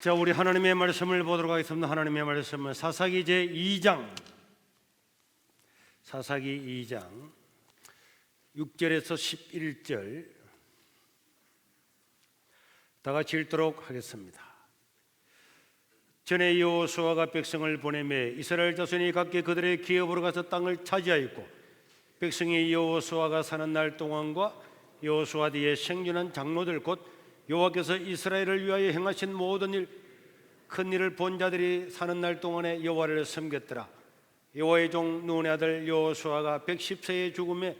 자, 우리 하나님의 말씀을 보도록 하겠습니다. 하나님의 말씀은 사사기 제2장 6절에서 11절 다 같이 읽도록 하겠습니다. 전에 여호수아가 백성을 보내매 이스라엘 자손이 각기 그들의 기업으로 가서 땅을 차지하였고, 백성이 여호수아가 사는 날 동안과 여호수아 뒤에 생존한 장로들 곧 여호와께서 이스라엘을 위하여 행하신 모든 일, 큰 일을 본 자들이 사는 날 동안에 여호와를 섬겼더라. 여호와의 종 눈의 아들 여호수아가 110세에 죽음에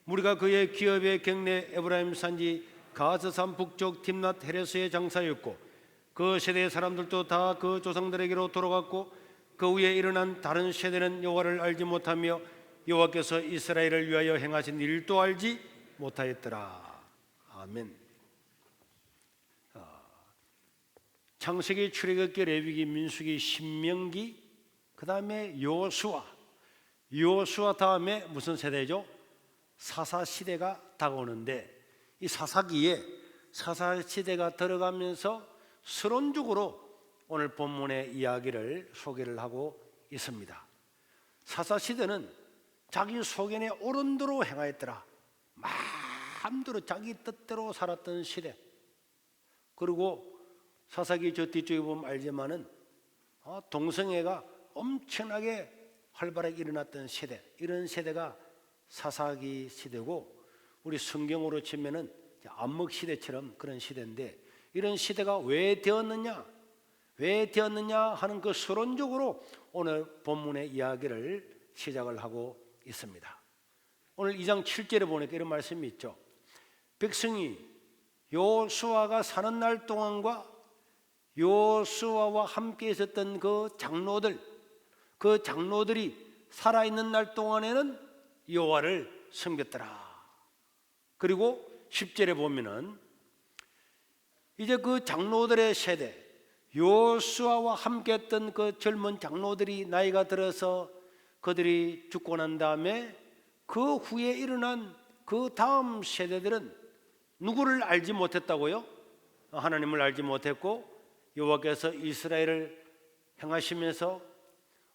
무리가 그의 기업의 경내 에브라임 산지 가스산 북쪽 딥낫 헤레스의 장사였고, 그 세대의 사람들도 다 그 조상들에게로 돌아갔고, 그 위에 일어난 다른 세대는 여호와를 알지 못하며 여호와께서 이스라엘을 위하여 행하신 일도 알지 못하였더라. 아멘. 창세기, 출애굽기, 레위기, 민수기, 신명기, 그 다음에 여호수아 다음에 무슨 세대죠? 사사시대가 다가오는데, 이 사사기에 사사시대가 들어가면서 서론적으로 오늘 본문의 이야기를 소개를 하고 있습니다. 사사시대는 자기 소견에 옳은 대로 행하였더라. 마음대로 자기 뜻대로 살았던 시대. 그리고 사사기 저 뒤쪽에 보면 알지만은 동성애가 엄청나게 활발하게 일어났던 시대, 이런 세대가 사사기 시대고, 우리 성경으로 치면은 암흑 시대처럼 그런 시대인데, 이런 시대가 왜 되었느냐 하는 그 서론적으로 오늘 본문의 이야기를 시작을 하고 있습니다. 오늘 2장 7절에 보니까 이런 말씀이 있죠. 백성이 여호수아가 사는 날 동안과 여호수아와 함께 있었던 그 장로들이 살아있는 날 동안에는 여호와를 섬겼더라. 그리고 10절에 보면은 이제 그 장로들의 세대, 여호수아와 함께 했던 그 젊은 장로들이 나이가 들어서 그들이 죽고 난 다음에 그 후에 일어난 그 다음 세대들은 누구를 알지 못했다고요? 하나님을 알지 못했고, 여호와께서 이스라엘을 행하시면서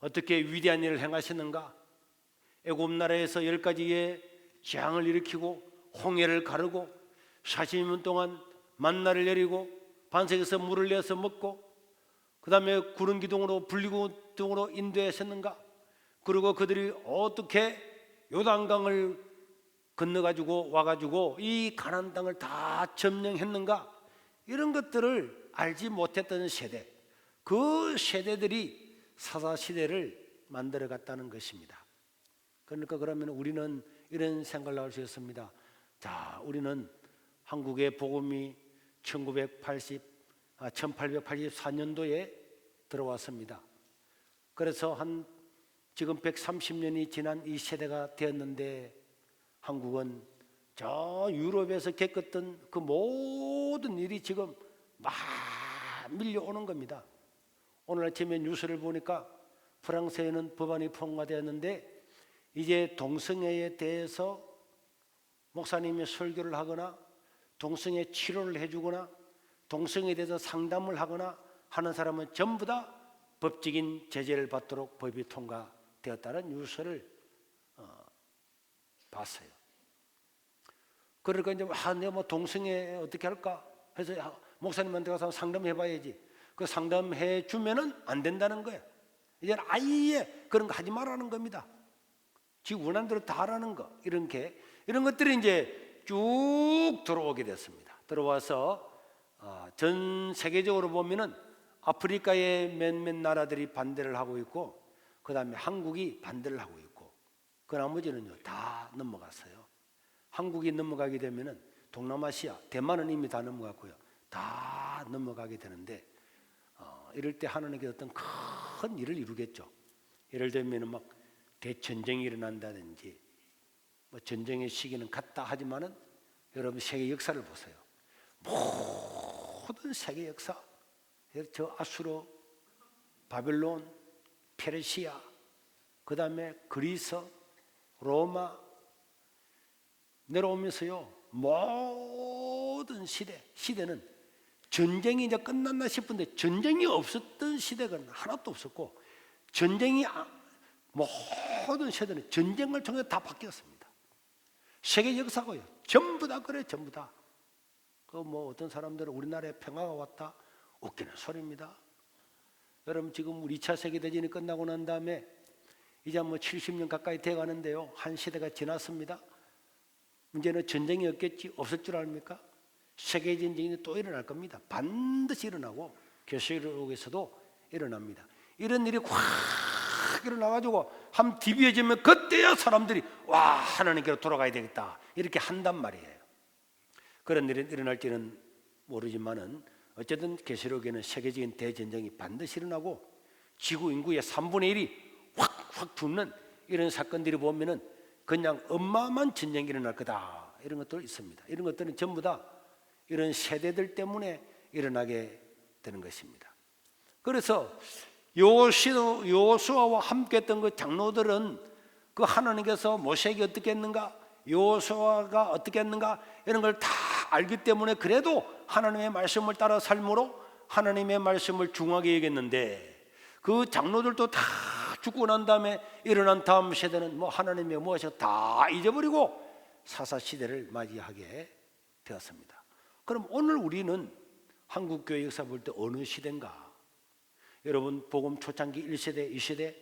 어떻게 위대한 일을 행하시는가, 애굽 나라에서 10가지의 재앙을 일으키고 홍해를 가르고 40년 동안 만나를 내리고 반석에서 물을 내서 먹고, 그 다음에 구름 기둥으로 불기둥으로 인도했었는가, 그리고 그들이 어떻게 요단강을 건너가지고 와가지고 이 가나안 땅을 다 점령했는가, 이런 것들을 알지 못했던 세대, 그 세대들이 사사시대를 만들어 갔다는 것입니다. 그러니까 그러면 우리는 이런 생각을 할 수 있습니다. 자, 우리는 한국의 복음이 1884년도에 들어왔습니다. 그래서 지금 130년이 지난 이 세대가 되었는데, 한국은 저 유럽에서 겪었던 그 모든 일이 지금 막 밀려오는 겁니다. 오늘 아침에 뉴스를 보니까 프랑스에는 법안이 통과되었는데, 이제 동성애에 대해서 목사님이 설교를 하거나 동성애 치료를 해주거나 동성애에 대해서 상담을 하거나 하는 사람은 전부 다 법적인 제재를 받도록 법이 통과되었다는 뉴스를 봤어요. 그러니까 이제 내가 뭐 동성애 어떻게 할까 해서 목사님한테 가서 상담해봐야지. 그 상담해 주면은 안 된다는 거예요. 이제 아예 그런 거 하지 말라는 겁니다. 지 원하는 대로 다 하라는 거, 이런 것들이 이제 쭉 들어오게 됐습니다. 들어와서 전 세계적으로 보면은 아프리카의 몇몇 나라들이 반대를 하고 있고, 그 다음에 한국이 반대를 하고 있고, 그 나머지는요 다 넘어갔어요. 한국이 넘어가게 되면은 동남아시아, 대만은 이미 다 넘어갔고요, 다 넘어가게 되는데, 이럴 때 하나님께서 어떤 큰 일을 이루겠죠. 예를 들면 막 대전쟁이 일어난다든지, 뭐 전쟁의 시기는 같다 하지만은 여러분 세계 역사를 보세요. 모든 세계 역사, 저 아수르, 바벨론, 페르시아, 그 다음에 그리스, 로마 내려오면서요, 모든 시대는 전쟁이 이제 끝났나 싶은데 전쟁이 없었던 시대가 하나도 없었고, 전쟁이 모든 세대는 전쟁을 통해 다 바뀌었습니다. 세계 역사고요. 전부 다 그래, 전부 다. 어떤 사람들은 우리나라에 평화가 왔다, 웃기는 소리입니다. 여러분, 지금 우리 2차 세계대전이 끝나고 난 다음에 이제 70년 가까이 돼 가는데요. 한 시대가 지났습니다. 문제는 전쟁이 없을 줄 압니까? 세계전쟁이 또 일어날 겁니다. 반드시 일어나고 계시록에서도 일어납니다. 이런 일이 확 일어나가지고 한번 뒤비어지면 그때야 사람들이 와, 하나님께로 돌아가야 되겠다 이렇게 한단 말이에요. 그런 일이 일어날지는 모르지만은 어쨌든 계시록에는 세계적인 대전쟁이 반드시 일어나고 지구 인구의 3분의 1이 확 죽는 이런 사건들이 보면은 그냥 어마어마한 전쟁이 일어날 거다, 이런 것도 있습니다. 이런 것들은 전부 다 이런 세대들 때문에 일어나게 되는 것입니다. 그래서 여호수아와 함께했던 그 장로들은 그 하나님께서 모세에게 어떻게 했는가, 여호수아가 어떻게 했는가 이런 걸 다 알기 때문에 그래도 하나님의 말씀을 따라 삶으로 하나님의 말씀을 중하게 여겼는데, 그 장로들도 다 죽고 난 다음에 일어난 다음 세대는 하나님의 무엇을 다 잊어버리고 사사시대를 맞이하게 되었습니다. 그럼 오늘 우리는 한국교회 역사 볼 때 어느 시대인가? 여러분, 복음 초창기 1세대, 2세대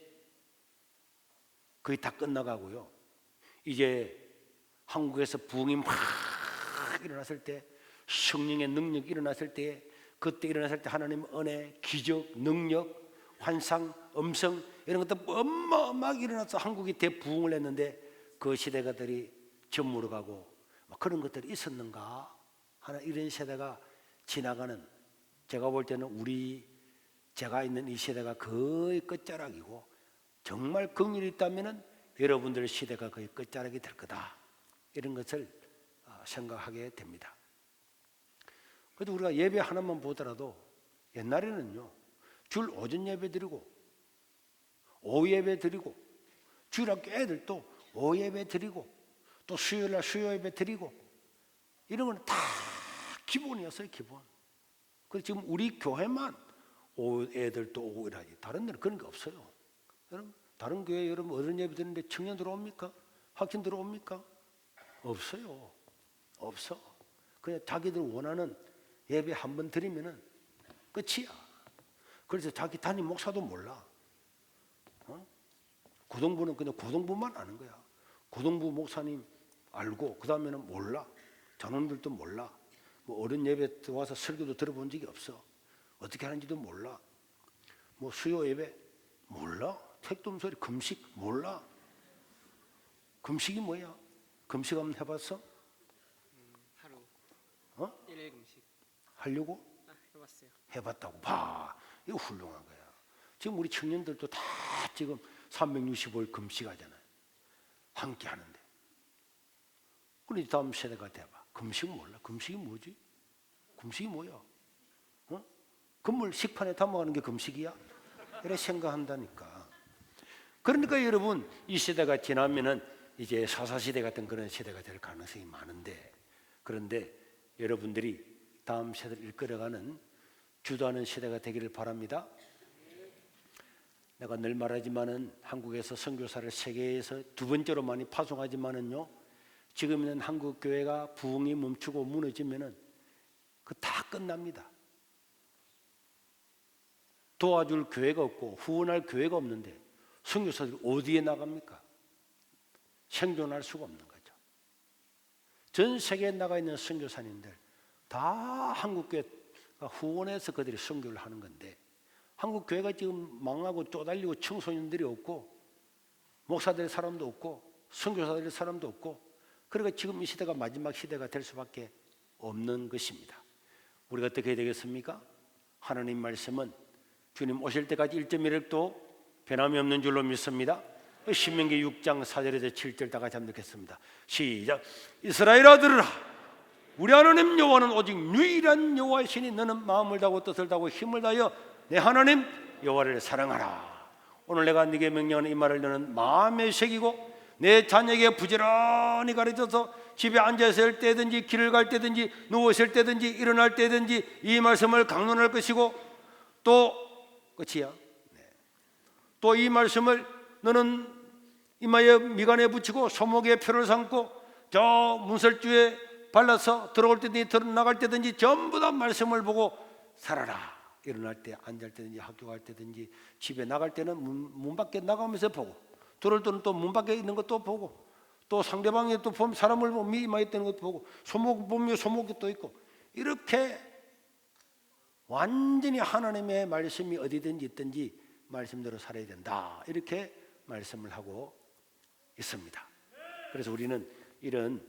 거의 다 끝나가고요. 이제 한국에서 부흥이 막 일어났을 때, 성령의 능력이 일어났을 때, 그때 일어났을 때 하나님의 은혜, 기적, 능력, 환상, 음성 이런 것들 어마어마하게 일어나서 한국이 대부흥을 했는데 그 시대가들이 저물어가고 그런 것들이 있었는가 하나, 이런 세대가 지나가는, 제가 볼 때는 제가 있는 이 시대가 거의 끝자락이고, 정말 긍휼이 있다면 여러분들 시대가 거의 끝자락이 될 거다, 이런 것을 생각하게 됩니다. 그래도 우리가 예배 하나만 보더라도 옛날에는요, 줄 오전 예배 드리고 오후 예배 드리고, 주일학교 애들도 오후 예배 드리고 또 수요일날 수요 예배 드리고, 이런 건 다 기본이었어요, 기본. 그래서 지금 우리 교회만 오후 애들도 오고 이러지, 다른 데는 그런 게 없어요. 여러분, 다른 교회 여러분 어른 예배 드리는데 청년 들어옵니까? 학생 들어옵니까? 없어요. 없어. 그냥 자기들 원하는 예배 한 번 드리면은 끝이야. 그래서 자기 담임 목사도 몰라. 고등부는 그냥 고등부만 아는 거야. 고등부 목사님 알고 그 다음에는 몰라. 전원들도 몰라. 어른 예배 와서 설교도 들어본 적이 없어. 어떻게 하는지도 몰라. 수요 예배 몰라. 택돔소리 금식 몰라. 금식이 뭐야? 금식 한번 해봤어? 하루 1일 금식 하려고? 해봤어요. 해봤다고 봐. 이거 훌륭한 거야. 지금 우리 청년들도 다 지금 365일 금식하잖아요. 함께 하는데. 그래 다음 세대가 돼봐. 금식 몰라. 금식이 뭐지? 금식이 뭐야? 건물 식판에 담아가는 게 금식이야? 이래 생각한다니까. 그러니까 여러분, 이 시대가 지나면은 이제 사사시대 같은 그런 시대가 될 가능성이 많은데, 그런데 여러분들이 다음 세대를 이끌어가는 주도하는 시대가 되기를 바랍니다. 내가 늘 말하지만은 한국에서 선교사를 세계에서 두 번째로 많이 파송하지만은요, 지금 있는 한국 교회가 부흥이 멈추고 무너지면은 그 다 끝납니다. 도와줄 교회가 없고 후원할 교회가 없는데 선교사들이 어디에 나갑니까? 생존할 수가 없는 거죠. 전 세계에 나가 있는 선교사님들 다 한국 교회가 후원해서 그들이 선교를 하는 건데, 한국 교회가 지금 망하고 쪼달리고 청소년들이 없고 목사들의 사람도 없고 선교사들의 사람도 없고, 그러니까 지금 이 시대가 마지막 시대가 될 수밖에 없는 것입니다. 우리가 어떻게 해야 되겠습니까? 하나님 말씀은 주님 오실 때까지 1.1획도 변함이 없는 줄로 믿습니다. 신명기 6장 4절에서 7절 다 같이 한번 읽겠습니다. 시작. 이스라엘아 들으라. 우리 하나님 여호와는 오직 유일한 여호와이시니 너는 마음을 다하고 뜻을 다하고 힘을 다하여 내 하나님 여호와를 사랑하라. 오늘 내가 네게 명령하는 이 말을 너는 마음에 새기고 내 자녀에게 부지런히 가르쳐서 집에 앉아 있을 때든지 길을 갈 때든지 누워 있을 때든지 일어날 때든지 이 말씀을 강론할 것이고 또 끝이야. 또 이 말씀을 너는 이마에 미간에 붙이고 소목에 표를 삼고 저 문설주에 발라서 들어올 때든지 나갈 때든지 전부 다 말씀을 보고 살아라. 일어날 때 앉을 때든지 학교 갈 때든지 집에 나갈 때는 문 밖에 나가면서 보고 들어올 때는 또 문 밖에 있는 것도 보고 또 상대방이 또 보면 사람을 보면 이마에 있는 것도 보고 소목 보면 소목이 또 있고 이렇게 완전히 하나님의 말씀이 어디든지 있든지 말씀대로 살아야 된다. 이렇게 말씀을 하고 있습니다. 그래서 우리는 이런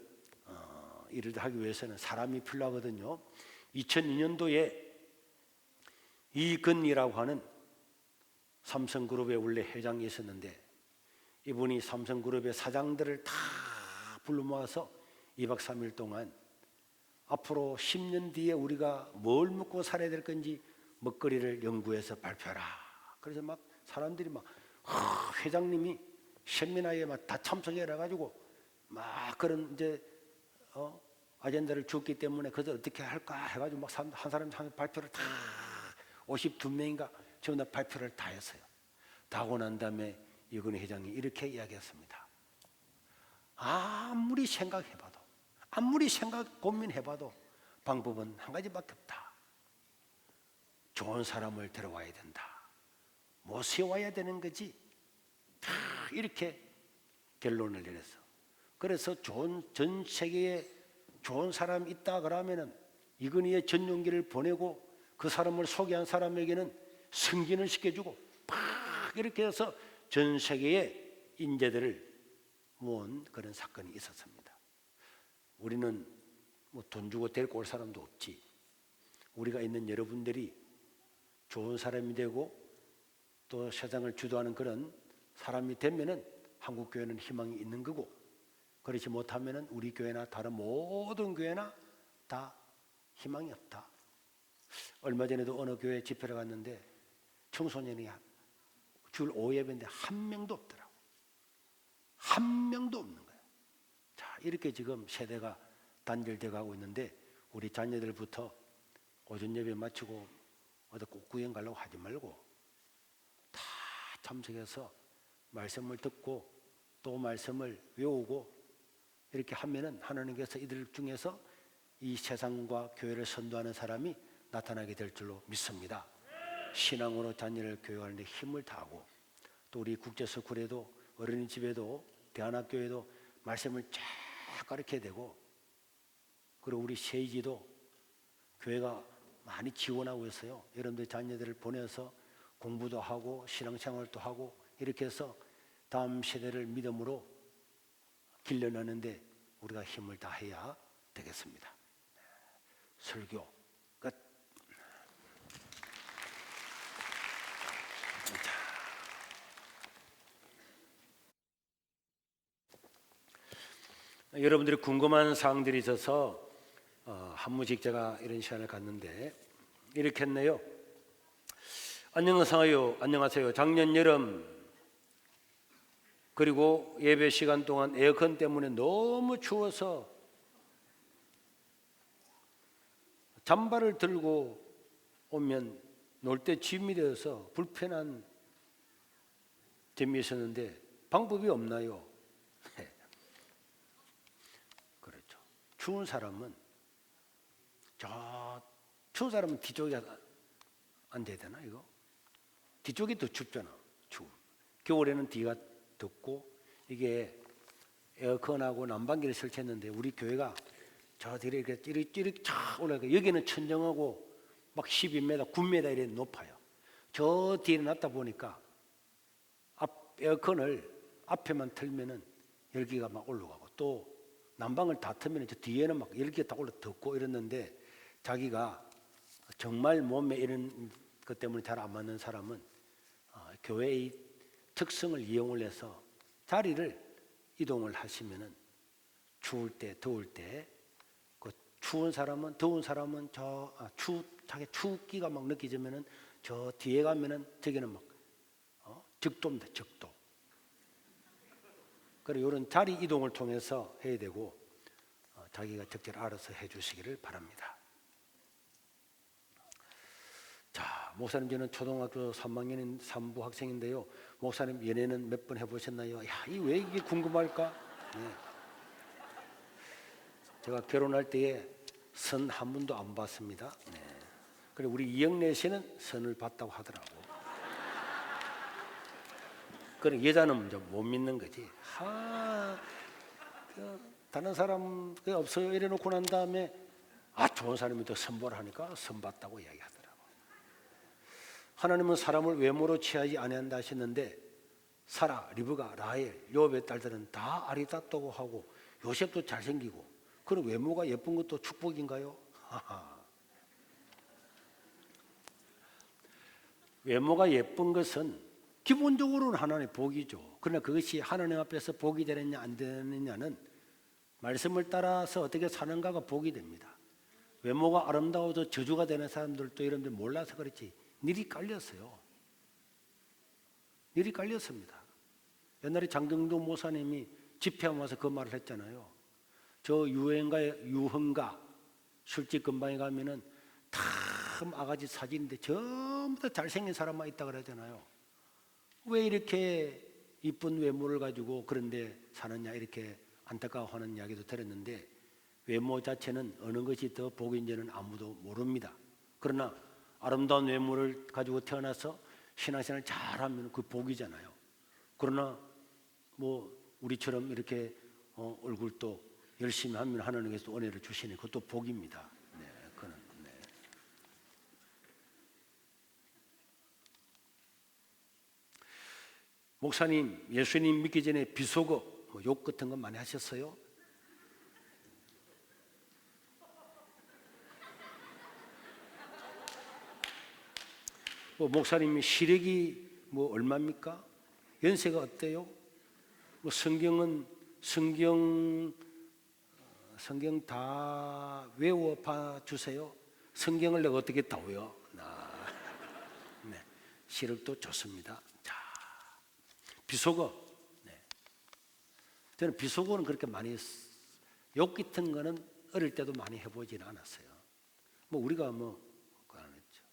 일을 하기 위해서는 사람이 필요하거든요. 2002년도에 이근이라고 하는 삼성그룹의 원래 회장이 있었는데 이분이 삼성그룹의 사장들을 다 불러 모아서 2박 3일 동안 앞으로 10년 뒤에 우리가 뭘 먹고 살아야 될 건지 먹거리를 연구해서 발표하라. 그래서 막 사람들이 막 회장님이 세미나에 막 다 참석해라 가지고 막 그런 이제 아젠다를 줬기 때문에 그것을 어떻게 할까 해가지고 막 한 사람 한 발표를 다 52명인가 전부 다 발표를 다 했어요. 다 하고 난 다음에 이근희 회장이 이렇게 이야기했습니다. 아무리 생각해봐도 아무리 고민해봐도 방법은 한 가지밖에 없다. 좋은 사람을 데려와야 된다. 모셔와야 되는 거지. 다 이렇게 결론을 내렸어. 그래서 전 세계에 좋은 사람이 있다 그러면은 이근희의 전용기를 보내고 그 사람을 소개한 사람에게는 승진을 시켜주고 막 이렇게 해서 전 세계의 인재들을 모은 그런 사건이 있었습니다. 우리는 뭐 돈 주고 데리고 올 사람도 없지. 우리가 있는 여러분들이 좋은 사람이 되고 또 세상을 주도하는 그런 사람이 되면은 한국 교회는 희망이 있는 거고 그렇지 못하면은 우리 교회나 다른 모든 교회나 다 희망이 없다. 얼마 전에도 어느 교회 집회를 갔는데 청소년이 줄 5예배인데 한 명도 없더라고. 한 명도 없는 거야. 자, 이렇게 지금 세대가 단절돼 가고 있는데 우리 자녀들부터 오전 예배 마치고 어디 꽃구경 가려고 하지 말고 다 참석해서 말씀을 듣고 또 말씀을 외우고 이렇게 하면은 하나님께서 이들 중에서 이 세상과 교회를 선도하는 사람이 나타나게 될 줄로 믿습니다. 신앙으로 자녀를 교육하는 데 힘을 다하고 또 우리 국제스쿨에도 어린이집에도 대안학교에도 말씀을 쫙 가르쳐야 되고 그리고 우리 세이지도 교회가 많이 지원하고 있어요. 여러분들 자녀들을 보내서 공부도 하고 신앙생활도 하고 이렇게 해서 다음 세대를 믿음으로 길러내는데 우리가 힘을 다해야 되겠습니다. 설교 끝. 여러분들이 궁금한 사항들이 있어서 한 무씩 제가 이런 시간을 갖는데 이렇게 했네요. 안녕하세요. 작년 여름 그리고 예배 시간 동안 에어컨 때문에 너무 추워서 잠바를 들고 오면 놀 때 짐이 되어서 불편한 점이 있었는데 방법이 없나요? 그렇죠. 추운 사람은 뒤쪽에 앉아야 되나 이거? 뒤쪽이 더 춥잖아. 겨울에는 뒤가 덥고 이게 에어컨하고 난방기를 설치했는데 우리 교회가 저 뒤에 이렇게 찌릿 쫙 올라가 여기는 천정하고 막 12m, 9m 이래 높아요. 저 뒤에 놨다 보니까 에어컨을 앞에만 틀면은 열기가 막 올라가고 또 난방을 다 틀면 저 뒤에는 막 열기가 다 올라 덥고 이랬는데 자기가 정말 몸에 이런 것 때문에 잘 안 맞는 사람은 교회의 특성을 이용을 해서 자리를 이동을 하시면은 추울 때 더울 때 그 더운 사람은 자기 춥기가 막 느껴지면은 저 뒤에 가면은 저기는 막 적도입니다. 적도. 그리고 이런 자리 이동을 통해서 해야 되고 자기가 적절 알아서 해주시기를 바랍니다. 자, 목사님 저는 초등학교 3학년인 3부 학생인데요. 목사님 연애는 몇 번 해보셨나요? 야, 왜 이게 궁금할까? 네. 제가 결혼할 때에 선 한 번도 안 봤습니다. 네. 그리고 우리 이영래 씨는 선을 봤다고 하더라고. 그런 여자는 좀 못 믿는 거지. 다른 사람 없어요 이래놓고 난 다음에 좋은 사람이 또 선보라니까 선 봤다고 이야기하더라고. 하나님은 사람을 외모로 취하지 아니한다 하셨는데 사라, 리브가, 라헬, 요압의 딸들은 다 아리따다고 하고 요셉도 잘생기고 그런 외모가 예쁜 것도 축복인가요? 외모가 예쁜 것은 기본적으로는 하나님의 복이죠. 그러나 그것이 하나님 앞에서 복이 되느냐 안 되느냐는 말씀을 따라서 어떻게 사는가가 복이 됩니다. 외모가 아름다워도 저주가 되는 사람들도 여러분들 몰라서 그렇지 일이 깔렸어요. 일이 깔렸습니다. 옛날에 장경도 목사님이 집회하면 와서 그 말을 했잖아요. 저 유흥가 술집 근방에 가면은 참 아가지 사진인데 전부 다 잘생긴 사람만 있다 그러잖아요. 왜 이렇게 이쁜 외모를 가지고 그런데 사느냐 이렇게 안타까워하는 이야기도 들었는데 외모 자체는 어느 것이 더 복인지는 아무도 모릅니다. 그러나 아름다운 외모를 가지고 태어나서 신앙생활을 잘하면 그 복이잖아요. 그러나 뭐 우리처럼 이렇게 얼굴도 열심히 하면 하나님께서 은혜를 주시니 그것도 복입니다. 네, 그는 네. 목사님, 예수님 믿기 전에 비속어, 욕 같은 거 많이 하셨어요? 목사님이 시력이 얼마입니까? 연세가 어때요? 성경 다 외워 봐 주세요. 성경을 내가 어떻게 다 외워? 네, 시력도 좋습니다. 자, 비속어. 네. 저는 비속어는 그렇게 많이 욕 같은 거는 어릴 때도 많이 해보지는 않았어요. 우리가 안 했죠.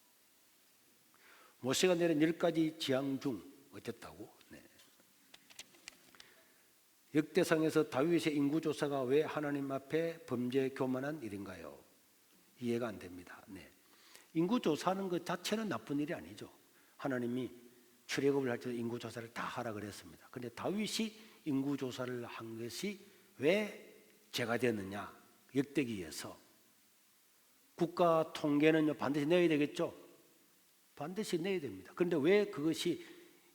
모세가 내린 10가지 지향 중 어쨌다고? 네. 역대상에서 다윗의 인구조사가 왜 하나님 앞에 범죄 교만한 일인가요? 이해가 안 됩니다. 네. 인구조사하는 것 자체는 나쁜 일이 아니죠. 하나님이 출애굽을 할 때 인구조사를 다 하라 그랬습니다. 그런데 다윗이 인구조사를 한 것이 왜 죄가 되느냐? 역대기에서 국가 통계는요 반드시 내야 되겠죠. 반드시 내야 됩니다. 그런데 왜 그것이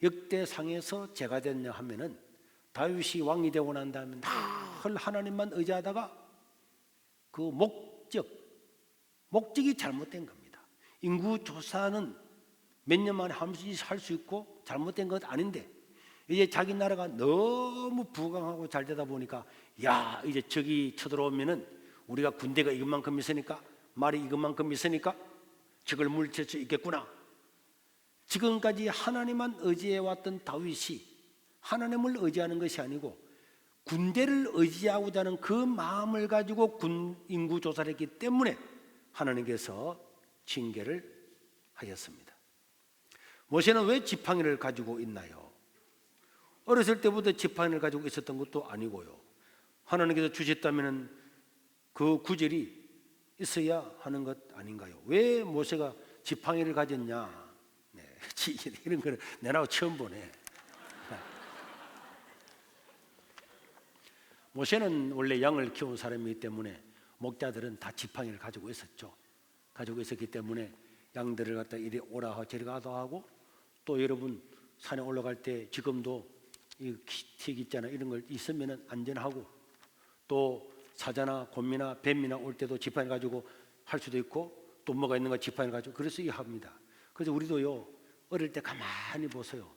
역대상에서 죄가 됐냐 하면은 다윗이 왕이 되고 난 다음에 늘 하나님만 의지하다가 그 목적이 잘못된 겁니다. 인구조사는 몇 년 만에 할 수 있고 잘못된 것 아닌데 이제 자기 나라가 너무 부강하고 잘 되다 보니까 이제 적이 쳐들어오면은 우리가 군대가 이것만큼 있으니까 말이 이것만큼 있으니까 적을 물리칠 수 있겠구나. 지금까지 하나님만 의지해왔던 다윗이 하나님을 의지하는 것이 아니고 군대를 의지하고자 하는 그 마음을 가지고 군 인구 조사를 했기 때문에 하나님께서 징계를 하셨습니다. 모세는 왜 지팡이를 가지고 있나요? 어렸을 때부터 지팡이를 가지고 있었던 것도 아니고요. 하나님께서 주셨다면 그 구절이 있어야 하는 것 아닌가요? 왜 모세가 지팡이를 가졌냐? 네, 이런 거를 내나고 처음 보네. 모세는 원래 양을 키운 사람이기 때문에 목자들은 다 지팡이를 가지고 있었죠. 가지고 있었기 때문에 양들을 갖다 이리 오라 하고 저리 가도 하고 또 여러분 산에 올라갈 때 지금도 이 틱 있잖아 이런 걸 있으면 안전하고 또 사자나 곰이나 뱀이나 올 때도 지팡이 가지고 할 수도 있고 또 뭐가 있는가 지팡이 가지고 그래서 이거 합니다. 그래서 우리도요 어릴 때 가만히 보세요.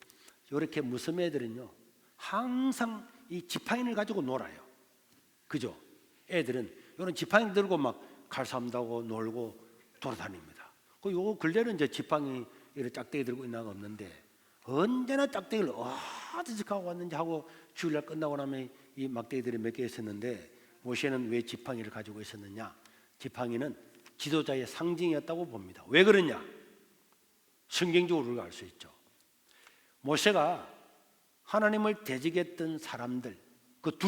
이렇게 무슨 애들은요 항상 이 지팡이를 가지고 놀아요. 그죠? 애들은 이런 지팡이 들고 막 칼싸움하고 놀고 돌아다닙니다. 그 요 근래는 이제 지팡이 이런 짝대기 들고 있는 거 없는데 언제나 짝대기를 어디서 가고 왔는지 하고 주일날 끝나고 나면 이 막대기들이 몇 개 있었는데 모세는 왜 지팡이를 가지고 있었느냐? 지팡이는 지도자의 상징이었다고 봅니다. 왜 그러냐? 성경적으로 우리가 알 수 있죠. 모세가 하나님을 대적했던 사람들, 그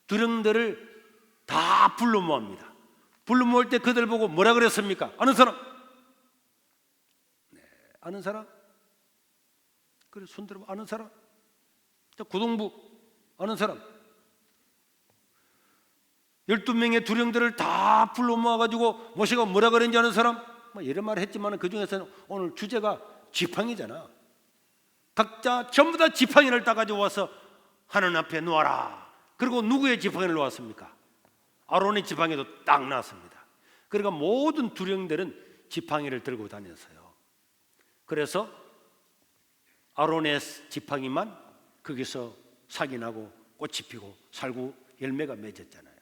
두령들을 다 불러 모읍니다. 불러 모을 때 그들 보고 뭐라 그랬습니까? 아는 사람? 네, 아는 사람? 그래, 손 들어봐. 아는 사람? 고동부 아는 사람? 12명의 두령들을 다 불러 모아가지고 모세가 뭐라 그랬는지 아는 사람? 뭐 이런 말을 했지만 그 중에서는 오늘 주제가 지팡이잖아. 각자 전부 다 지팡이를 따가지고 와서 하나님 앞에 놓아라. 그리고 누구의 지팡이를 놓았습니까? 아론의 지팡이도 딱 나왔습니다. 그러니까 모든 두령들은 지팡이를 들고 다녔어요. 그래서 아론의 지팡이만 거기서 sak이 나고 꽃이 피고 살구 열매가 맺었잖아요.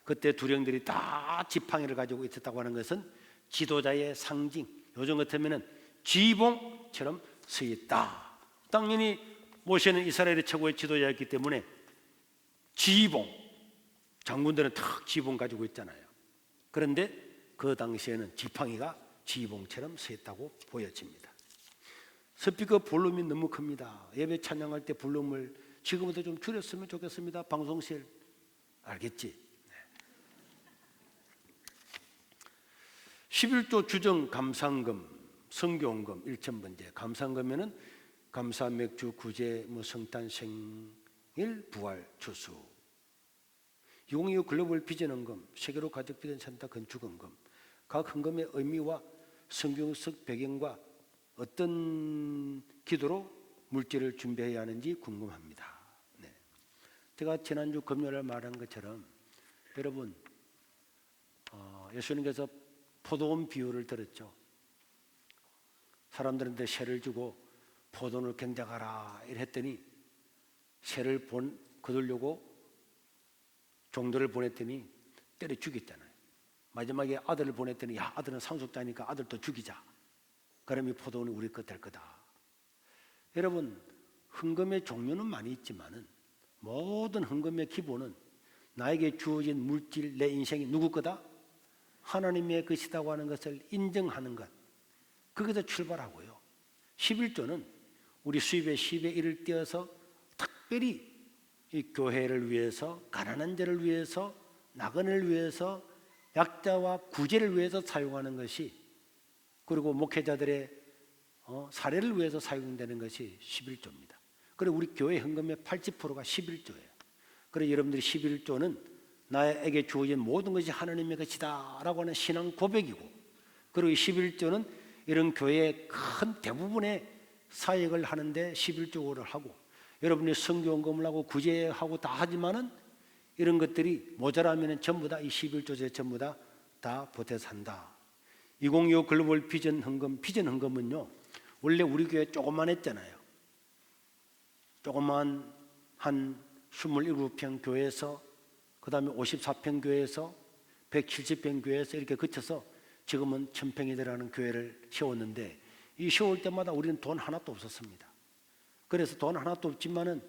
그때 두령들이 다 지팡이를 가지고 있었다고 하는 것은 지도자의 상징, 요즘 같으면 지휘봉처럼 서 있다. 당연히 모세는 이스라엘의 최고의 지도자였기 때문에 지휘봉, 장군들은 다 지휘봉 가지고 있잖아요. 그런데 그 당시에는 지팡이가 지휘봉처럼 서 있다고 보여집니다. 스피커 볼륨이 너무 큽니다. 예배 찬양할 때 볼륨을 지금부터 좀 줄였으면 좋겠습니다. 방송실 알겠지? 11조 주정 감상금, 성교원금 1,000번째. 감상금에는 감사, 맥주, 구제, 성탄, 생일, 부활, 추수. 2025 글로벌 비전헌금, 세계로 가족 비전 센터 건축헌금. 각 헌금의 의미와 성경적 배경과 어떤 기도로 물질을 준비해야 하는지 궁금합니다. 네. 제가 지난주 금요일에 말한 것처럼 여러분 예수님께서 포도원 비유를 들었죠. 사람들한테 세를 주고 포도원을 경작하라 이랬더니 세를 거두려고 종들을 보냈더니 때려 죽였잖아요. 마지막에 아들을 보냈더니 야, 아들은 상속자니까 아들도 죽이자. 그러면 포도원이 우리 것 될 거다. 여러분, 헌금의 종류는 많이 있지만은 모든 헌금의 기본은 나에게 주어진 물질, 내 인생이 누구 거다? 하나님의 것이라고 하는 것을 인정하는 것. 거기서 출발하고요. 11조는 우리 수입의 10의 1을 떼어서 특별히 이 교회를 위해서, 가난한 자를 위해서, 나그네를 위해서, 약자와 구제를 위해서 사용하는 것이, 그리고 목회자들의 사례를 위해서 사용되는 것이 11조입니다. 그리고 우리 교회 헌금의 80%가 11조예요. 그래서 여러분들이 11조는 나에게 주어진 모든 것이 하나님의 것이다 라고 하는 신앙 고백이고, 그리고 11조는 이런 교회의 큰 대부분의 사역을 하는데 11조를 하고, 여러분이 성교원금을 하고 구제하고 다 하지만은 이런 것들이 모자라면 전부 다 이 11조에 전부 다 보태서 한다. 2025 글로벌 비전 헌금은요, 원래 우리 교회 조그만 했잖아요. 조그만 한 27평 교회에서, 그 다음에 54평 교회에서, 170평 교회에서 이렇게 거쳐서 지금은 1000평이 들어가는 교회를 세웠는데, 이 세울 때마다 우리는 돈 하나도 없었습니다. 그래서 돈 하나도 없지만은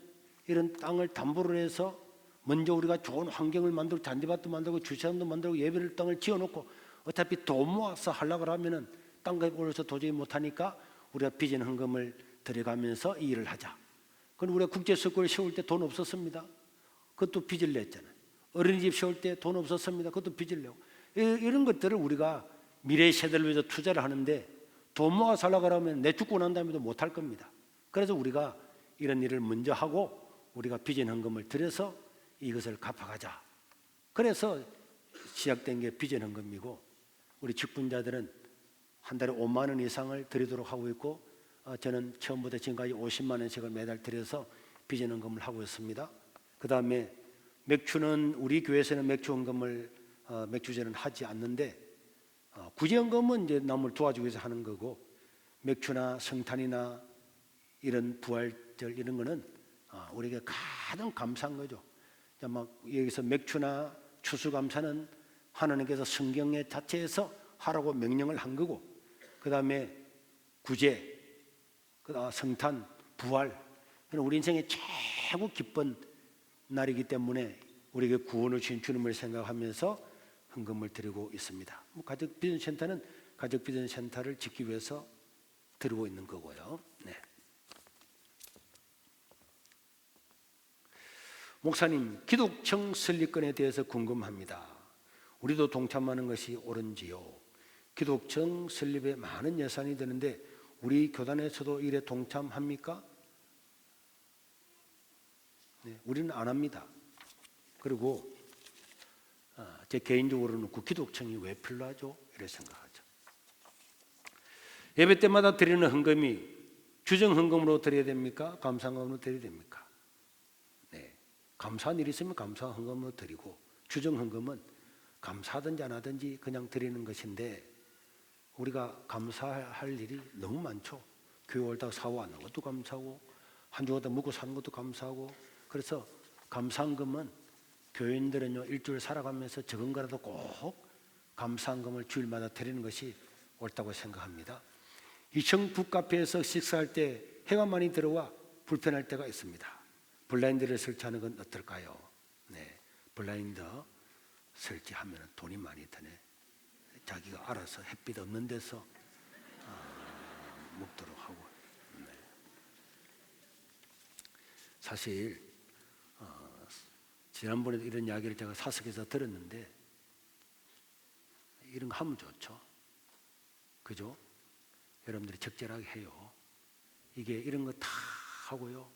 이런 땅을 담보로 해서 먼저 우리가 좋은 환경을 만들고 잔디밭도 만들고 주차장도 만들고 예배를 땅을 지어놓고, 어차피 돈 모아서 하려고 하면은 땅값 올려서 도저히 못하니까 우리가 비전 헌금을 들여가면서 이 일을 하자. 그럼 우리가 국제석고를 세울 때 돈 없었습니다. 그것도 빚을 냈잖아요. 어린이집 세울 때 돈 없었습니다. 그것도 빚을 내고. 이런 것들을 우리가 미래 세대를 위해서 투자를 하는데 돈 모아서 하려고 하면 내 죽고 난 다음에도 못할 겁니다. 그래서 우리가 이런 일을 먼저 하고 우리가 비전 헌금을 들여서 이것을 갚아가자. 그래서 시작된 게 비전 헌금이고, 우리 직분자들은 한 달에 5만 원 이상을 드리도록 하고 있고, 저는 처음부터 지금까지 50만 원씩을 매달 드려서 비전 헌금을 하고 있습니다. 그 다음에 맥주는 우리 교회에서는 맥주 헌금을 맥주제는 하지 않는데, 구제 헌금은 이제 남을 도와주기 위해서 하는 거고, 맥주나 성탄이나 이런 부활절 이런 거는 우리에게 가장 감사한 거죠. 막 여기서 맥주나 추수감사는 하나님께서 성경의 자체에서 하라고 명령을 한 거고, 그 다음에 구제, 성탄, 부활, 우리 인생의 최고 기쁜 날이기 때문에 우리에게 구원을 주신 주님을 생각하면서 헌금을 드리고 있습니다. 가족 비전 센터는 가족 비전 센터를 짓기 위해서 드리고 있는 거고요. 네. 목사님, 기독청 설립건에 대해서 궁금합니다. 우리도 동참하는 것이 옳은지요? 기독청 설립에 많은 예산이 드는데 우리 교단에서도 일에 동참합니까? 네, 우리는 안 합니다. 그리고 제 개인적으로는 그 기독청이 왜 필요하죠? 이렇게 생각하죠. 예배 때마다 드리는 헌금이 주정 헌금으로 드려야 됩니까? 감사 헌금으로 드려야 됩니까? 네, 감사한 일이 있으면 감사 헌금으로 드리고 주정 헌금은 감사하든지 안 하든지 그냥 드리는 것인데 우리가 감사할 일이 너무 많죠. 교회 올다가 사고하는 것도 감사하고 한 주마다 먹고 사는 것도 감사하고 그래서 감사헌금은 교인들은요 일주일 살아가면서 적은 거라도 꼭 감사헌금을 주일마다 드리는 것이 옳다고 생각합니다. 2층 북카페에서 식사할 때 해가 많이 들어와 불편할 때가 있습니다. 블라인드를 설치하는 건 어떨까요? 네, 블라인드 설치하면 돈이 많이 드네. 자기가 알아서 햇빛 없는 데서 먹도록 하고. 네. 사실 지난번에도 이런 이야기를 제가 사석에서 들었는데 이런 거 하면 좋죠. 그죠? 여러분들이 적절하게 해요. 이게 이런 거 다 하고요.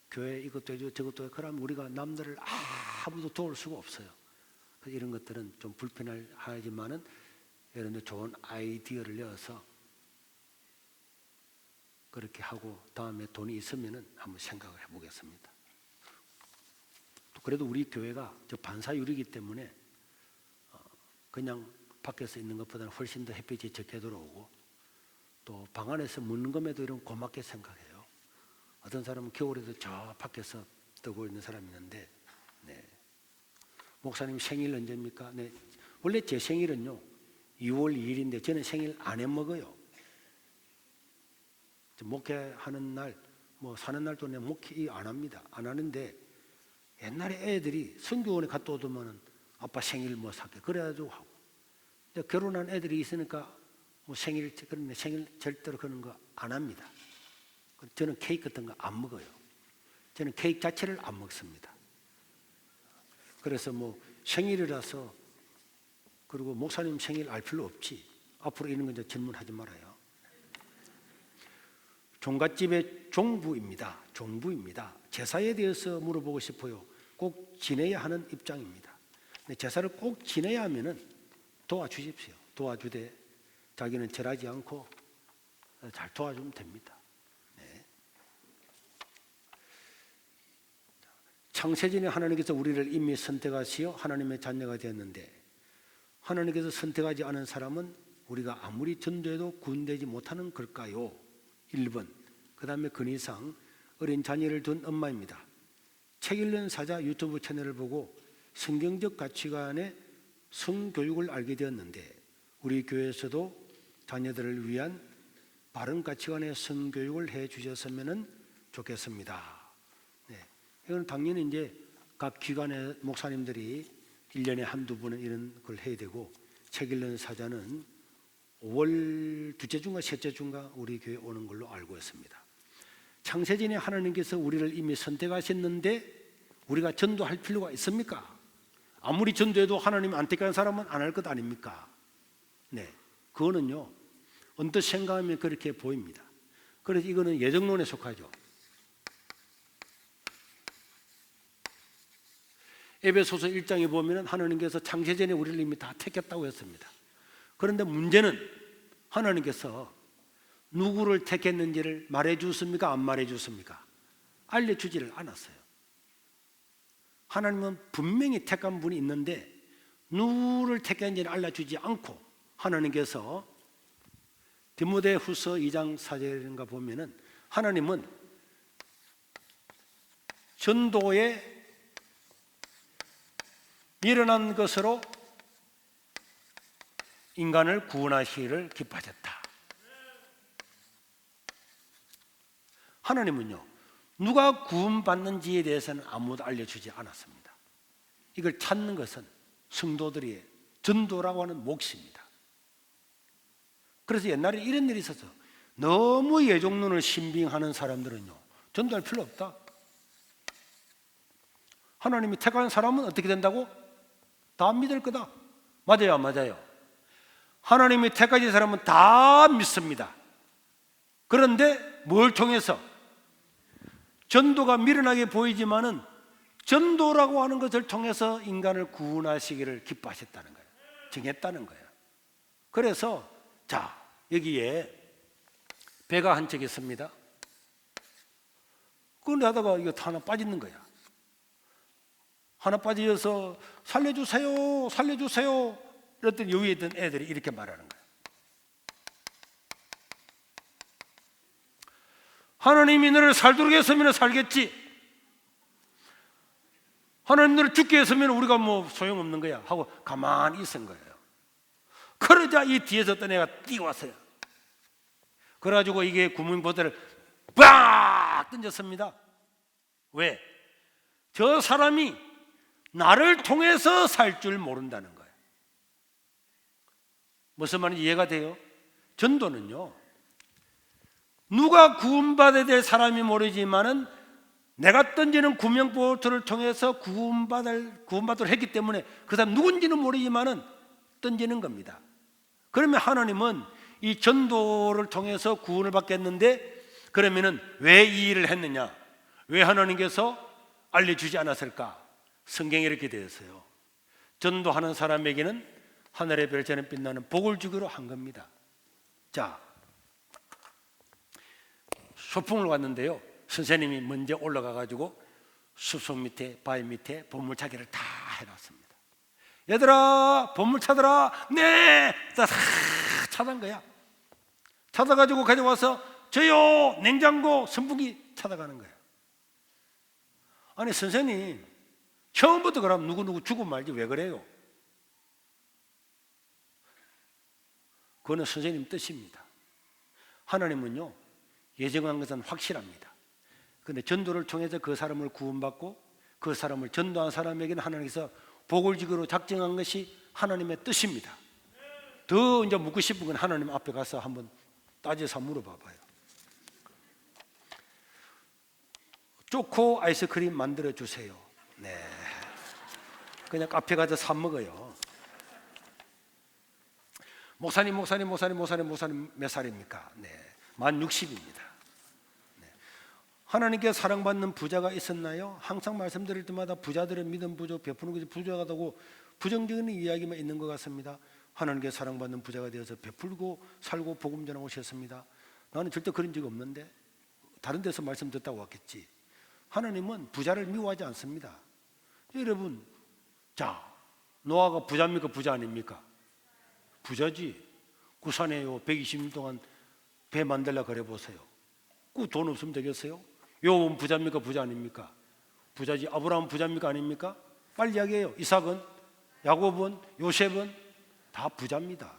교회 이것도 해줘 저것도 해. 그러면 우리가 남들을 아무도 도울 수가 없어요. 이런 것들은 좀 불편하지만은 여러분들 좋은 아이디어를 내어서 그렇게 하고 다음에 돈이 있으면은 한번 생각을 해보겠습니다. 그래도 우리 교회가 저 반사율이기 때문에 그냥 밖에서 있는 것보다는 훨씬 더 햇빛이 적게 들어오고 또 방 안에서 묻는 것에도 이런 고맙게 생각해요. 어떤 사람은 겨울에도 저 밖에서 뜨고 있는 사람이 있는데 네. 목사님 생일 언제입니까? 네. 원래 제 생일은요 2월 2일인데 저는 생일 안 해먹어요. 목회하는 날, 뭐 사는 날도 내가 목회 안 합니다. 안 하는데 옛날에 애들이 선교원에 갔다 오더만은 아빠 생일 뭐 살게 그래가지고 하고 결혼한 애들이 있으니까 뭐 생일 그런데 생일 절대로 그런 거 안 합니다. 저는 케이크 같은 거 안 먹어요. 저는 케이크 자체를 안 먹습니다. 그래서 뭐 생일이라서 그리고 목사님 생일 알 필요 없지. 앞으로 이런 건 질문하지 말아요. 종갓집의 종부입니다. 종부입니다. 제사에 대해서 물어보고 싶어요. 꼭 지내야 하는 입장입니다. 제사를 꼭 지내야 하면은 도와주십시오. 도와주되 자기는 절하지 않고 잘 도와주면 됩니다. 네. 창세전에 하나님께서 우리를 이미 선택하시어 하나님의 자녀가 되었는데 하나님께서 선택하지 않은 사람은 우리가 아무리 전도해도 구원되지 못하는 걸까요? 1번. 그 다음에 근위상 어린 자녀를 둔 엄마입니다. 책 읽는 사자 유튜브 채널을 보고 성경적 가치관의 성교육을 알게 되었는데 우리 교회에서도 자녀들을 위한 바른 가치관의 성교육을 해 주셨으면 좋겠습니다. 네. 이건 당연히 이제 각 기관의 목사님들이 1년에 한두 번은 이런 걸 해야 되고 책 읽는 사자는 5월 둘째 주인가 셋째 주인가 우리 교회에 오는 걸로 알고 있습니다. 창세전에 하나님께서 우리를 이미 선택하셨는데 우리가 전도할 필요가 있습니까? 아무리 전도해도 하나님 안 택한 사람은 안 할 것 아닙니까? 네, 그거는요 언뜻 생각하면 그렇게 보입니다. 그래서 이거는 예정론에 속하죠. 에베소서 1장에 보면 하나님께서 창세전에 우리를 이미 다 택했다고 했습니다. 그런데 문제는 하나님께서 누구를 택했는지를 말해 주습니까? 안 말해 주습니까? 알려주지를 않았어요. 하나님은 분명히 택한 분이 있는데 누구를 택했는지를 알려주지 않고 하나님께서 디모데후서 2장 4절인가 보면은 하나님은 전도에 미련한 것으로 인간을 구원하시기를 기뻐하셨다. 하나님은요, 누가 구원받는지에 대해서는 아무도 알려주지 않았습니다. 이걸 찾는 것은 성도들의 전도라고 하는 몫입니다. 그래서 옛날에 이런 일이 있었어. 너무 예종론을 신빙하는 사람들은요, 전도할 필요 없다. 하나님이 택한 사람은 어떻게 된다고? 다 믿을 거다. 맞아요, 안 맞아요? 하나님이 택하신 사람은 다 믿습니다. 그런데 뭘 통해서? 전도가 미련하게 보이지만은 전도라고 하는 것을 통해서 인간을 구원하시기를 기뻐하셨다는 거예요. 정했다는 거예요. 그래서 자, 여기에 배가 한 척 있습니다. 그런데 하다가 이거 하나 빠지는 거야. 하나 빠져서 살려주세요, 살려주세요. 이랬더니 여기 있던 애들이 이렇게 말하는 거예요. 하나님이 너를 살도록 했으면 살겠지. 하나님 너를 죽게 했으면 우리가 뭐 소용없는 거야 하고 가만히 있은 거예요. 그러자 이 뒤에서 어떤 애가 뛰어왔어요. 그래가지고 이게 구명보드를 빡 던졌습니다. 왜? 저 사람이 나를 통해서 살 줄 모른다는 거예요. 무슨 말인지 이해가 돼요? 전도는요, 누가 구원받아야 될 사람이 모르지만은 내가 던지는 구명보트를 통해서 구원받도록 했기 때문에 그 사람 누군지는 모르지만은 던지는 겁니다. 그러면 하나님은 이 전도를 통해서 구원을 받겠는데, 그러면은 왜 이 일을 했느냐? 왜 하나님께서 알려주지 않았을까? 성경에 이렇게 되어 있어요. 전도하는 사람에게는 하늘의 별처럼 빛나는 복을 주기로 한 겁니다. 자, 소풍을 왔는데요, 선생님이 먼저 올라가 가지고 숲속 밑에 바위 밑에 보물찾기를 다 해놨습니다. 얘들아 보물 찾아라. 네. 다 찾은 거야. 찾아가지고 가져와서 저요 냉장고 선풍기 찾아가는 거예요. 아니 선생님, 처음부터 그럼 누구누구 죽으면 말지 왜 그래요? 그거는 선생님 뜻입니다. 하나님은요, 예정한 것은 확실합니다. 그런데 전도를 통해서 그 사람을 구원받고 그 사람을 전도한 사람에게는 하나님께서 복을 주기로 작정한 것이 하나님의 뜻입니다. 더 이제 묻고 싶은 건 하나님 앞에 가서 한번 따져서 물어봐봐요. 초코 아이스크림 만들어 주세요. 네, 그냥 카페 가서 사 먹어요. 목사님 몇 살입니까? 네, 만 60입니다. 네. 하나님께 사랑받는 부자가 있었나요? 항상 말씀드릴 때마다 부자들의 믿음 부족, 베푸는 것이 부족하다고 부정적인 이야기만 있는 것 같습니다. 하나님께 사랑받는 부자가 되어서 베풀고 살고 복음 전하고 오셨습니다. 나는 절대 그런 적 없는데 다른 데서 말씀 듣다고 왔겠지. 하나님은 부자를 미워하지 않습니다. 여러분, 자, 노아가 부자입니까? 부자 아닙니까? 부자지. 구산에요 120년 동안 배 만들라 그래 보세요. 그 돈 없으면 되겠어요? 요업은 부자입니까? 부자 아닙니까? 부자지. 아브라함 부자입니까? 아닙니까? 빨리 이야기해요. 이삭은, 야곱은, 요셉은 다 부자입니다.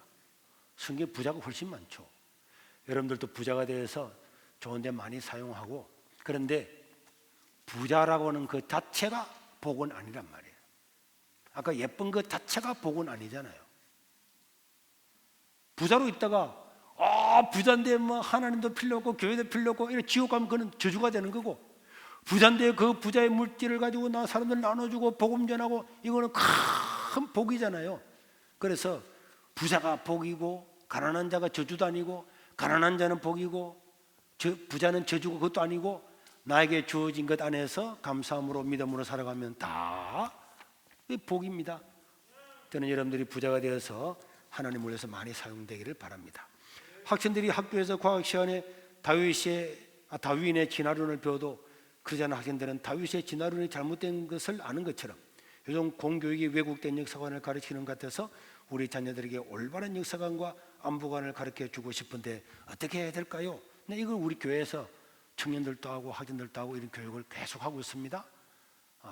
성경에 부자가 훨씬 많죠. 여러분들도 부자가 되어서 좋은 데 많이 사용하고, 그런데 부자라고 하는 그 자체가 복은 아니란 말이에요. 아까 예쁜 것 자체가 복은 아니잖아요. 부자로 있다가 부자인데 뭐 하나님도 필요 없고 교회도 필요 없고 이런 지옥 가면 그건 저주가 되는 거고, 부자인데 그 부자의 물질을 가지고 나 사람들 나눠주고 복음 전하고 이거는 큰 복이잖아요. 그래서 부자가 복이고 가난한 자가 저주도 아니고, 가난한 자는 복이고 부자는 저주고 그것도 아니고, 나에게 주어진 것 안에서 감사함으로 믿음으로 살아가면 다 복입니다. 저는 여러분들이 부자가 되어서 하나님을 위해서 많이 사용되기를 바랍니다. 학생들이 학교에서 과학 시간에 다윈의 진화론을 배워도 그러지 않은 학생들은 다윗의 진화론이 잘못된 것을 아는 것처럼 요즘 공교육이 왜곡된 역사관을 가르치는 것 같아서 우리 자녀들에게 올바른 역사관과 안보관을 가르쳐 주고 싶은데 어떻게 해야 될까요? 네, 이걸 우리 교회에서 청년들도 하고 학생들도 하고 이런 교육을 계속 하고 있습니다.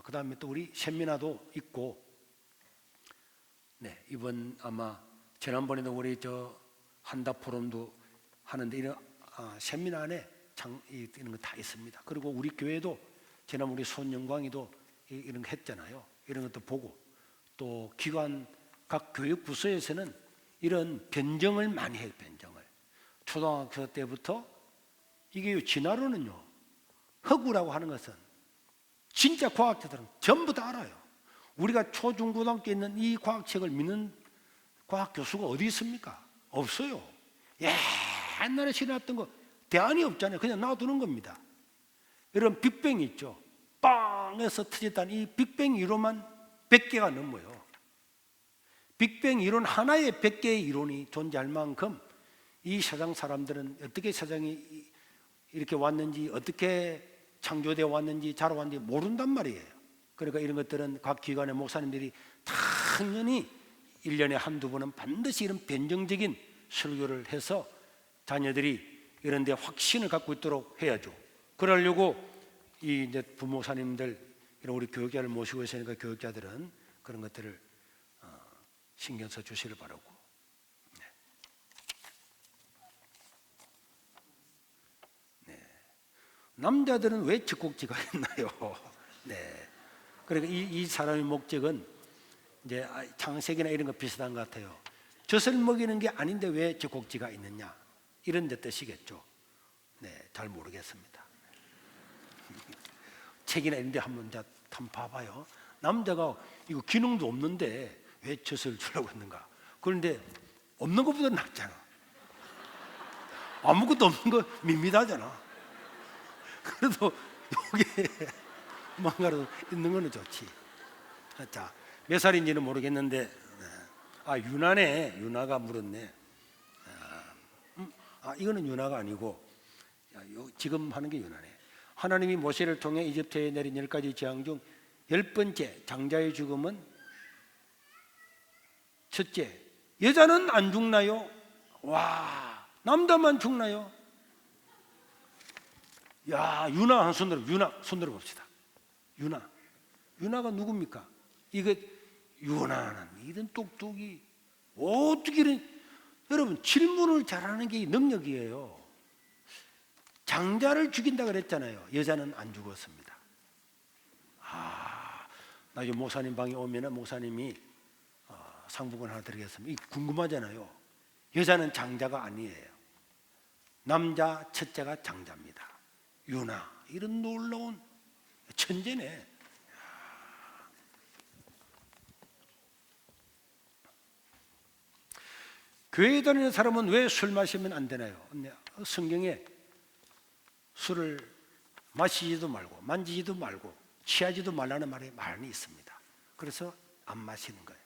그 다음에 또 우리 세미나도 있고, 네, 이번 아마 지난번에도 우리 한다 포럼도 하는데 이런 세미나 안에 이런 거 다 있습니다. 그리고 우리 교회도 지난 우리 손영광이도 이런 거 했잖아요. 이런 것도 보고 또 기관 각 교육 부서에서는 이런 변정을 많이 해요. 변정을 초등학교 때부터 이게 진화론은요, 허구라고 하는 것은 진짜 과학자들은 전부 다 알아요. 우리가 초중고등학교 있는 이 과학책을 믿는 과학 교수가 어디 있습니까? 없어요. 옛날에 실현했던 거 대안이 없잖아요. 그냥 놔두는 겁니다. 이런 빅뱅이 있죠. 빵에서 터졌다는 이 빅뱅 이론만 100개가 넘어요. 빅뱅 이론 하나에 100개의 이론이 존재할 만큼 이 세상 사람들은 어떻게 세상이 이렇게 왔는지, 어떻게 창조되어 왔는지, 자라왔는지 모른단 말이에요. 그러니까 이런 것들은 각 기관의 목사님들이 당연히 1년에 한두 번은 반드시 이런 변정적인 설교를 해서 자녀들이 이런 데 확신을 갖고 있도록 해야죠. 그러려고 이 이제 부목사님들, 이런 우리 교육자를 모시고 있으니까 교육자들은 그런 것들을 신경 써 주시길 바라고. 네. 남자들은 왜 젖꼭지가 있나요? 네. 그러니까 이 사람의 목적은 이제 창세기나 이런 거 비슷한 것 같아요. 젖을 먹이는 게 아닌데 왜 젖꼭지가 있느냐, 이런 데 뜻이겠죠. 네, 잘 모르겠습니다. 책이나 이런 데 한번 봐봐요. 남자가 이거 기능도 없는데 왜 젖을 주려고 했는가? 그런데 없는 것보다 낫잖아. 아무것도 없는 거 밋밋하잖아. 그래도 이게 뭔가라도 있는 거는 좋지. 자, 몇 살인지는 모르겠는데, 유나네. 유나가 물었네. 이거는 유나가 아니고, 지금 하는 게 유나네. 하나님이 모세를 통해 이집트에 내린 10가지 재앙 중 10번째 장자의 죽음은, 첫째, 여자는 안 죽나요? 와, 남자만 죽나요? 야, 유나 한 손들어. 유나 손들어 봅시다. 유나가 누굽니까? 이거 유나는 이런 똑똑이 어떻게 이런, 여러분 질문을 잘하는 게 능력이에요. 장자를 죽인다 그랬잖아요. 여자는 안 죽었습니다. 나중에 목사님 방에 오면은 목사님이 상복을 하나 드리겠습니다. 이 궁금하잖아요. 여자는 장자가 아니에요. 남자 첫째가 장자입니다. 유나, 이런 놀라운 천재네. 교회에 다니는 사람은 왜 술 마시면 안 되나요? 성경에 술을 마시지도 말고 만지지도 말고 취하지도 말라는 말이 많이 있습니다. 그래서 안 마시는 거예요.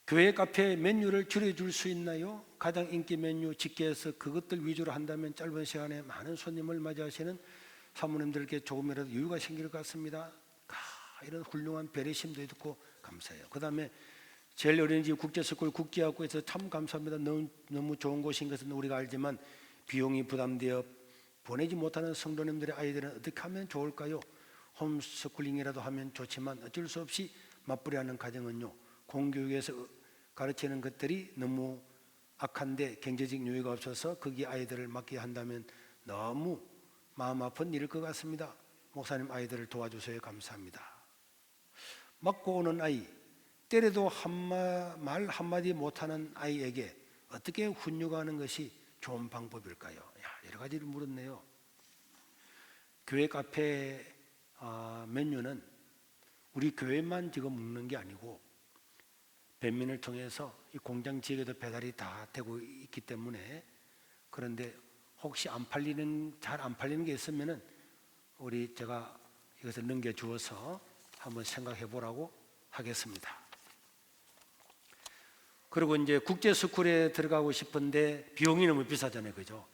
교회 카페 메뉴를 줄여줄 수 있나요? 가장 인기 메뉴 집계해서 그것들 위주로 한다면 짧은 시간에 많은 손님을 맞이하시는 사모님들께 조금이라도 여유가 생길 것 같습니다. 이런 훌륭한 배려심도 있고 감사해요. 그 다음에 제일 어린이집 국제스쿨 국제학교에서 참 감사합니다. 너무 좋은 곳인 것은 우리가 알지만 비용이 부담되어 보내지 못하는 성도님들의 아이들은 어떻게 하면 좋을까요? 홈스쿨링이라도 하면 좋지만 어쩔 수 없이 맞벌이하는 가정은요, 공교육에서 가르치는 것들이 너무 악한데 경제적 여유가 없어서 거기 아이들을 맡게 한다면 너무 마음 아픈 일일 것 같습니다. 목사님, 아이들을 도와주셔서 감사합니다. 맞고 오는 아이, 때려도 말 한마디 못하는 아이에게 어떻게 훈육하는 것이 좋은 방법일까요? 여러 가지를 물었네요. 교회 카페 메뉴는 우리 교회만 지금 먹는 게 아니고 배민을 통해서 이 공장 지역에도 배달이 다 되고 있기 때문에, 그런데 혹시 잘 안 팔리는 게 있으면은 제가 이것을 넘겨주어서 한번 생각해 보라고 하겠습니다. 그리고 이제 국제 스쿨에 들어가고 싶은데 비용이 너무 비싸잖아요, 그죠?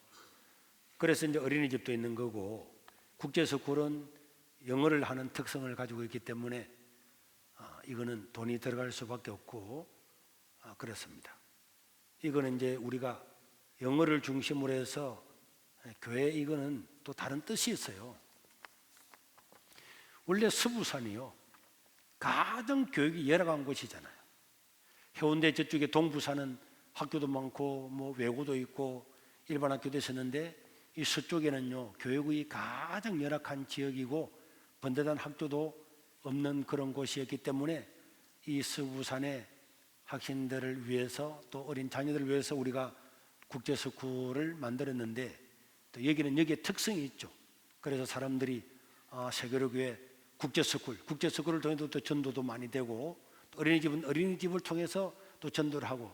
그래서 이제 어린이집도 있는 거고, 국제 스쿨은 영어를 하는 특성을 가지고 있기 때문에 이거는 돈이 들어갈 수밖에 없고 그렇습니다. 이거는 이제 우리가 영어를 중심으로 해서 교회, 이거는 또 다른 뜻이 있어요. 원래 서부산이요, 가장 교육이 열악한 곳이잖아요. 해운대 저쪽에 동부사는 학교도 많고 뭐 외고도 있고 일반 학교도 있었는데 이 서쪽에는요 교육이 가장 열악한 지역이고 번듯한 학교도 없는 그런 곳이었기 때문에 이 서부산의 학생들을 위해서 또 어린 자녀들을 위해서 우리가 국제스쿨을 만들었는데 또 여기는 여기에 특성이 있죠. 그래서 사람들이 세계로교회 국제스쿨을 통해서 또 전도도 많이 되고 또 어린이집은 어린이집을 통해서 또 전도를 하고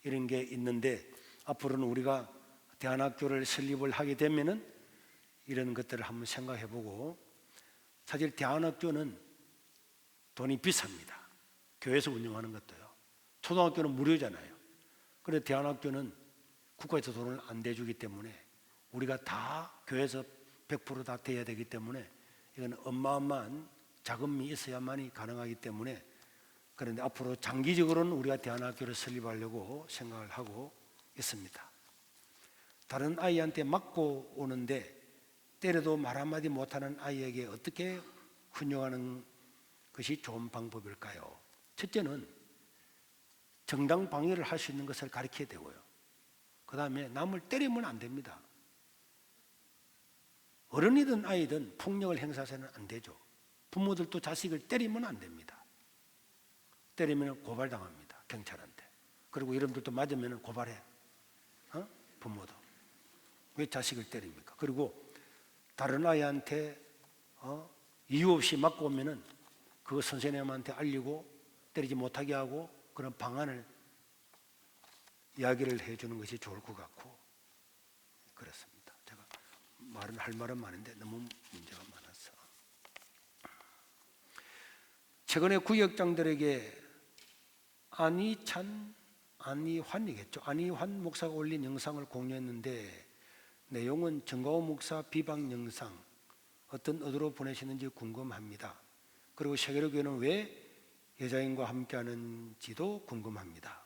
이런 게 있는데 앞으로는 우리가 대안학교를 설립을 하게 되면은 이런 것들을 한번 생각해 보고 사실 대안학교는 돈이 비쌉니다. 교회에서 운영하는 것도요. 초등학교는 무료잖아요. 그런데 대안학교는 국가에서 돈을 안 대주기 때문에 우리가 다 교회에서 100%다 대야 되기 때문에 이건 어마어마한 자금이 있어야만이 가능하기 때문에 그런데 앞으로 장기적으로는 우리가 대안학교를 설립하려고 생각을 하고 있습니다. 다른 아이한테 맞고 오는데 때려도 말 한마디 못하는 아이에게 어떻게 훈육하는 것이 좋은 방법일까요? 첫째는 정당 방위를 할 수 있는 것을 가르쳐야 되고요. 그 다음에 남을 때리면 안 됩니다. 어른이든 아이든 폭력을 행사해서는 안 되죠. 부모들도 자식을 때리면 안 됩니다. 때리면 고발당합니다. 경찰한테. 그리고 이름들도 맞으면 고발해. 부모도. 왜 자식을 때립니까? 그리고 다른 아이한테 이유 없이 맞고 오면은 그거 선생님한테 알리고 때리지 못하게 하고 그런 방안을 이야기를 해주는 것이 좋을 것 같고 그렇습니다. 제가 할 말은 많은데 너무 문제가 많아서 최근에 구역장들에게 안희환 목사가 올린 영상을 공유했는데 내용은 정가호 목사 비방 영상 어떤 의도로 보내시는지 궁금합니다. 그리고 세계로교회는 왜 여자인과 함께하는지도 궁금합니다.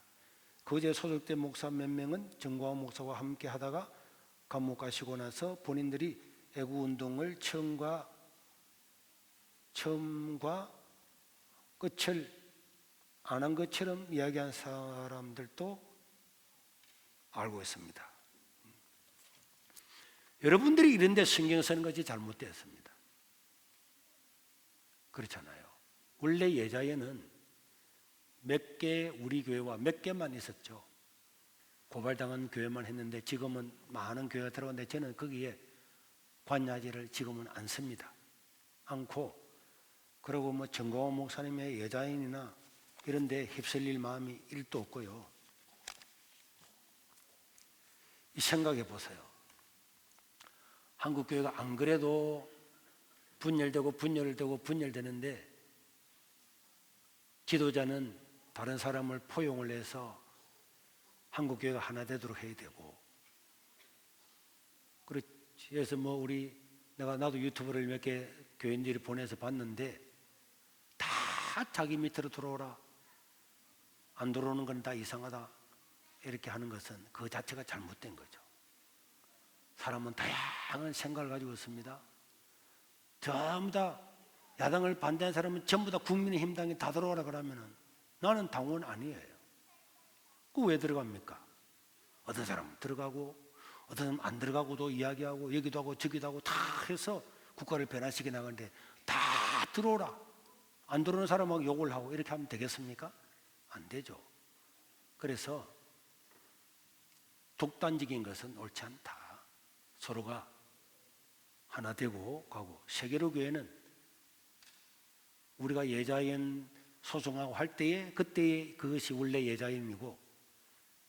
거제 소속된 목사 몇 명은 정가호 목사와 함께 하다가 감옥 가시고 나서 본인들이 애국운동을 처음과 끝을 안 한 것처럼 이야기한 사람들도 알고 있습니다. 여러분들이 이런 데 신경 쓰는 것이 잘못되었습니다. 그렇잖아요. 원래 예자에는 몇 개 우리 교회와 몇 개만 있었죠. 고발당한 교회만 했는데 지금은 많은 교회가 들어갔는데 저는 거기에 관여하지를 지금은 않습니다. 않고 그리고 뭐 정광호 목사님의 예자인이나 이런 데 휩쓸릴 마음이 1도 없고요. 생각해 보세요. 한국교회가 안 그래도 분열되는데 지도자는 다른 사람을 포용을 해서 한국교회가 하나 되도록 해야 되고 그래서 나도 유튜브를 몇 개 교인들이 보내서 봤는데 다 자기 밑으로 들어오라 안 들어오는 건 다 이상하다 이렇게 하는 것은 그 자체가 잘못된 거죠. 사람은 다양한 생각을 가지고 있습니다. 전부 다 야당을 반대하는 사람은 전부 다 국민의힘당에 다 들어오라 그러면은 나는 당원 아니에요. 그 왜 들어갑니까? 어떤 사람은 들어가고 어떤 사람은 안 들어가고도 이야기하고 여기도 하고 저기도 하고 다 해서 국가를 변화시켜 나가는데 다 들어오라 안 들어오는 사람하고 욕을 하고 이렇게 하면 되겠습니까? 안 되죠. 그래서 독단적인 것은 옳지 않다. 서로가 하나 되고 가고 세계로 교회는 우리가 예자인 소송하고 할 때에 그때의 그것이 원래 예자인이고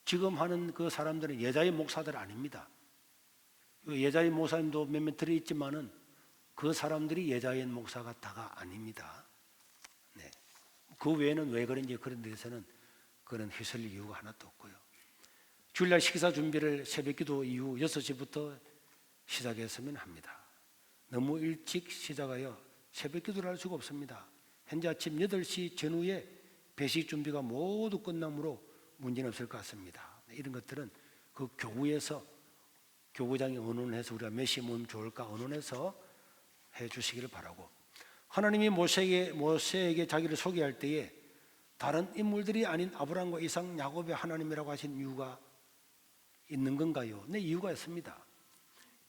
지금 하는 그 사람들은 예자인 목사들 아닙니다. 예자인 목사님도 몇몇 들어있지만은 그 사람들이 예자인 목사가 다가 아닙니다. 네. 그 외에는 왜 그런지 그런 데서는 그런 휘둘릴 이유가 하나도 없고요. 주일날 식사 준비를 새벽기도 이후 6시부터 시작했으면 합니다. 너무 일찍 시작하여 새벽기도를 할 수가 없습니다. 현재 아침 8시 전후에 배식 준비가 모두 끝나므로 문제는 없을 것 같습니다. 이런 것들은 그 교구에서 교구장이 의논해서 우리가 몇 시 모이면 좋을까 의논해서 해 주시기를 바라고 하나님이 모세에게 자기를 소개할 때에 다른 인물들이 아닌 아브라함과 이삭, 야곱의 하나님이라고 하신 이유가 있는 건가요? 네, 이유가 있습니다.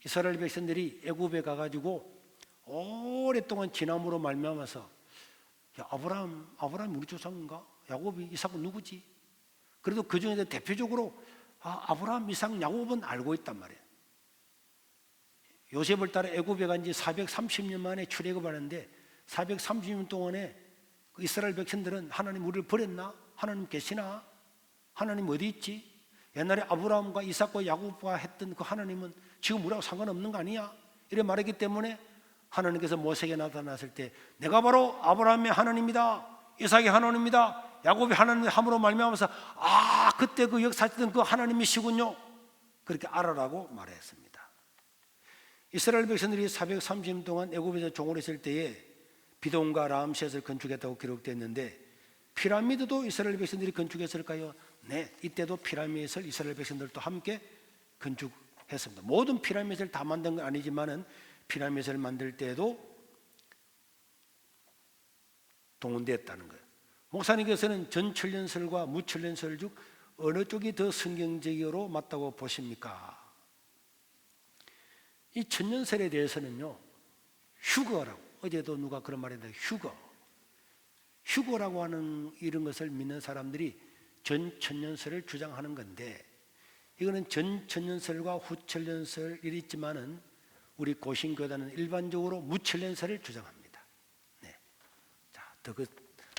이스라엘 백성들이 애굽에 가가지고 오랫동안 지남으로 말미암아서 야, 아브라함 우리 조상인가? 야곱이 이삭은 누구지? 그래도 그 중에서 대표적으로 아브라함, 이삭, 야곱은 알고 있단 말이에요. 요셉을 따라 애굽에 간 지 430년 만에 출애굽하는데 430년 동안에 그 이스라엘 백성들은 하나님 우리를 버렸나? 하나님 계시나? 하나님 어디 있지? 옛날에 아브라함과 이삭과 야곱과 했던 그 하나님은 지금 우리하고 상관없는 거 아니야? 이래 말했기 때문에 하나님께서 모세에게 나타났을 때 내가 바로 아브라함의 하나님이다, 이삭의 하나님이다, 야곱의 하나님의 함으로 말미암아서 그때 그 역사했던 그 하나님이시군요, 그렇게 알아라고 말했습니다. 이스라엘 백성들이 430년 동안 애굽에서 종을 했을 때에 비동과 라암셋을 건축했다고 기록되었는데 피라미드도 이스라엘 백성들이 건축했을까요? 네, 이때도 피라미드를 이스라엘 백성들도 함께 건축했습니다. 모든 피라미드를 다 만든 건 아니지만은 피라미드를 만들 때에도 동원되었다는 거예요. 목사님께서는 전천년설과 무천년설 중 어느 쪽이 더 성경적으로 맞다고 보십니까? 이 천년설에 대해서는요, 휴거라고, 어제도 누가 그런 말 했는데 휴거라고 하는 이런 것을 믿는 사람들이 전천년설을 주장하는 건데, 이거는 전천년설과 후천년설이 있지만은 우리 고신교단은 일반적으로 무천년설을 주장합니다. 네. 자,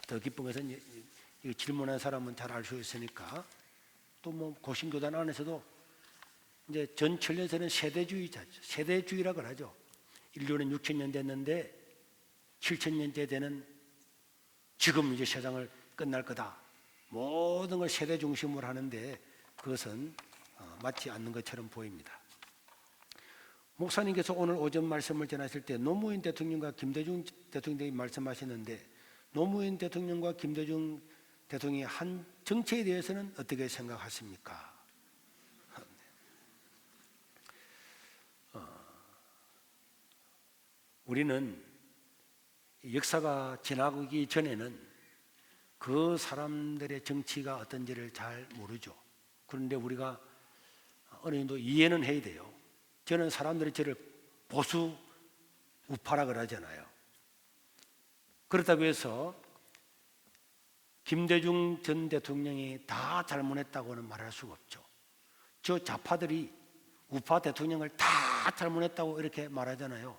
더 기쁜 것은 이 질문한 사람은 잘 알 수 있으니까, 또 뭐 고신교단 안에서도 이제 전천년설은 세대주의자죠. 세대주의라고 하죠. 인류는 6천년 됐는데 7천년째 되는 지금 이제 세상을 끝날 거다. 모든 걸 세대 중심으로 하는데 그것은 맞지 않는 것처럼 보입니다. 목사님께서 오늘 오전 말씀을 전하실 때 노무현 대통령과 김대중 대통령이 말씀하셨는데, 노무현 대통령과 김대중 대통령이 한 정책에 대해서는 어떻게 생각하십니까? 우리는 역사가 지나가기 전에는 그 사람들의 정치가 어떤지를 잘 모르죠. 그런데 우리가 어느 정도 이해는 해야 돼요. 저는 사람들이 저를 보수 우파라 그러잖아요. 그렇다고 해서 김대중 전 대통령이 다 잘못했다고는 말할 수가 없죠. 저 좌파들이 우파 대통령을 다 잘못했다고 이렇게 말하잖아요.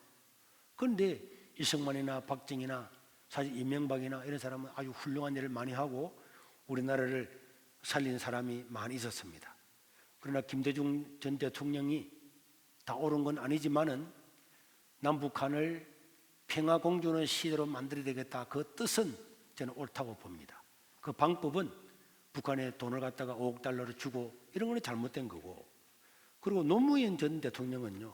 그런데 이승만이나 박정희나 사실 이명박이나 이런 사람은 아주 훌륭한 일을 많이 하고 우리나라를 살린 사람이 많이 있었습니다. 그러나 김대중 전 대통령이 다 옳은 건 아니지만은 남북한을 평화공존의 시대로 만들어야 되겠다, 그 뜻은 저는 옳다고 봅니다. 그 방법은 북한에 돈을 갖다가 5억 달러를 주고 이런 건 잘못된 거고, 그리고 노무현 전 대통령은요,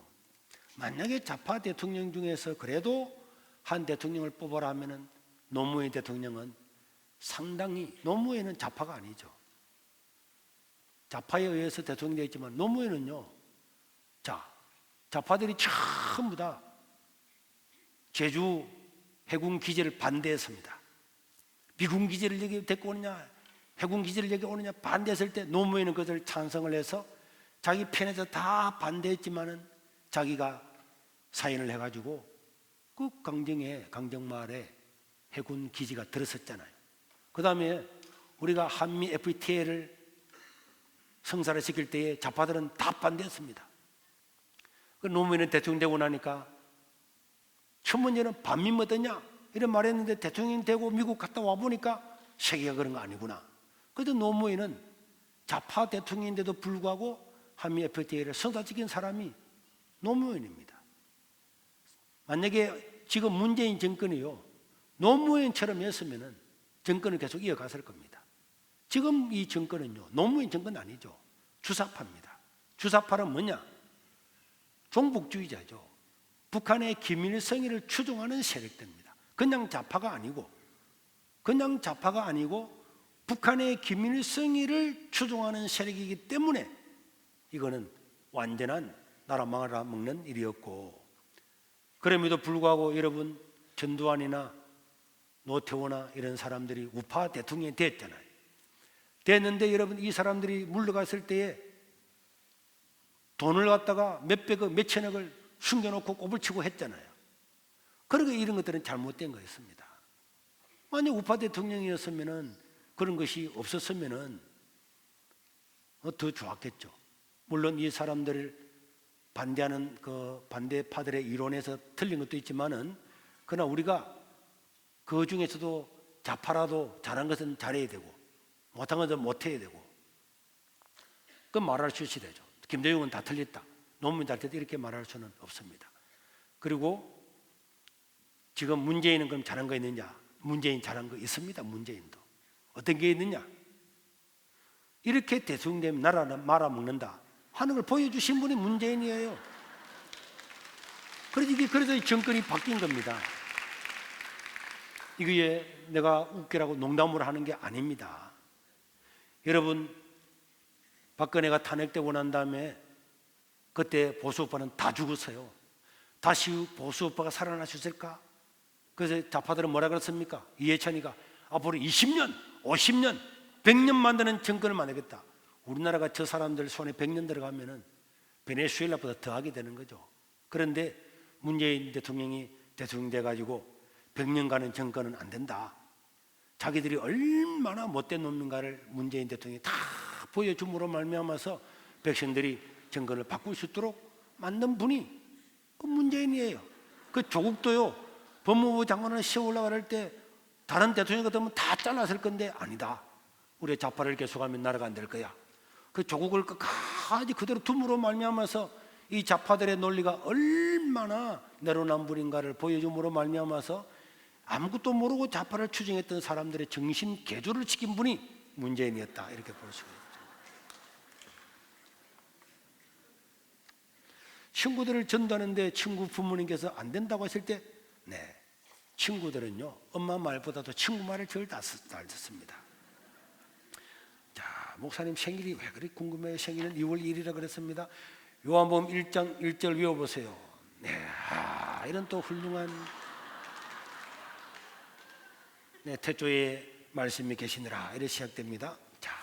만약에 좌파 대통령 중에서 그래도 한 대통령을 뽑아라 하면은 노무현 대통령은 상당히, 노무현은 좌파가 아니죠. 좌파에 의해서 대통령이 됐지만 노무현은요, 좌파들이 전부 다 제주 해군 기지를 반대했습니다. 미군 기지를 여기 데리고 오느냐, 해군 기지를 여기 오느냐 반대했을 때 노무현은 그것을 찬성을 해서 자기 편에서 다 반대했지만은 자기가 사인을 해가지고 그 강정마을에 해군 기지가 들어섰잖아요. 그 다음에 우리가 한미 FTA를 성사를 시킬 때에 좌파들은 다 반대했습니다. 그 노무현은 대통령 되고 나니까 첫 문제는 반민 어떠냐 이런 말했는데 대통령 되고 미국 갔다 와 보니까 세계가 그런 거 아니구나. 그래도 노무현은 좌파 대통령인데도 불구하고 한미 FTA를 성사시킨 사람이 노무현입니다. 만약에 지금 문재인 정권이요, 노무현처럼 했으면 정권을 계속 이어갔을 겁니다. 지금 이 정권은요, 노무현 정권 아니죠. 주사파입니다. 주사파는 뭐냐? 종북주의자죠. 북한의 김일성을 추종하는 세력들입니다. 그냥 좌파가 아니고 북한의 김일성을 추종하는 세력이기 때문에 이거는 완전한 나라 망하라 먹는 일이었고, 그럼에도 불구하고 여러분, 전두환이나 노태우나 이런 사람들이 우파 대통령이 됐잖아요. 됐는데 여러분, 이 사람들이 물러갔을 때에 돈을 갖다가 몇백억, 몇천억을 숨겨놓고 꼬불치고 했잖아요. 그러니까 이런 것들은 잘못된 거였습니다. 만약 우파 대통령이었으면, 그런 것이 없었으면 더 좋았겠죠. 물론 이 사람들을 반대하는 그 반대파들의 이론에서 틀린 것도 있지만은, 그러나 우리가 그 중에서도 좌파라도 잘한 것은 잘해야 되고 못한 것은 못해야 되고, 그 말할 수 있어야 되죠. 김대중은 다 틀렸다, 노무현 다 틀렸다, 이렇게 말할 수는 없습니다. 그리고 지금 문재인은 그럼 잘한 거 있느냐? 문재인 잘한 거 있습니다. 문재인도 어떤 게 있느냐? 이렇게 대통령 나라는 말아먹는다 하는 걸 보여주신 분이 문재인이에요. 그래서 이 정권이 바뀐 겁니다. 이게 내가 웃기라고 농담으로 하는 게 아닙니다. 여러분, 박근혜가 탄핵되고 난 다음에 그때 보수우파는 다 죽었어요. 다시 보수우파가 살아날 수 있을까? 그래서 좌파들은 뭐라 그랬습니까? 이해찬이가 앞으로 20년, 50년, 100년 만드는 정권을 만들겠다. 우리나라가 저 사람들 손에 100년 들어가면은 베네수엘라보다 더하게 되는 거죠. 그런데 문재인 대통령이 대통령 돼가지고 100년간의 정권은 안 된다. 자기들이 얼마나 못된 놈인가를 문재인 대통령이 다 보여줌으로 말미암아서 백성들이 정권을 바꿀 수 있도록 만든 분이 그 문재인이에요. 그 조국도요, 법무부 장관을 시험 올라갈 때 다른 대통령 같으면 다 잘랐을 건데, 아니다. 우리 좌파를 계속하면 나라가 안 될 거야. 그 조국을 끝까지 그대로 둠으로 말미암아서 이 좌파들의 논리가 얼마나 내로남불인가를 보여줌으로 말미암아서 아무것도 모르고 좌파를 추종했던 사람들의 정신 개조를 시킨 분이 문재인이었다, 이렇게 볼 수가 있죠. 친구들을 전도하는데 친구 부모님께서 안 된다고 했을 때, 네, 친구들은요 엄마 말보다도 친구 말을 제일 잘 듣습니다. 자, 목사님 생일이 왜 그리 궁금해요? 생일은 2월 1일이라 그랬습니다. 요한복음 1장 1절 외워보세요. 네, 이런 또 훌륭한 태초의 말씀이 계시느라 이렇게 시작됩니다. 자,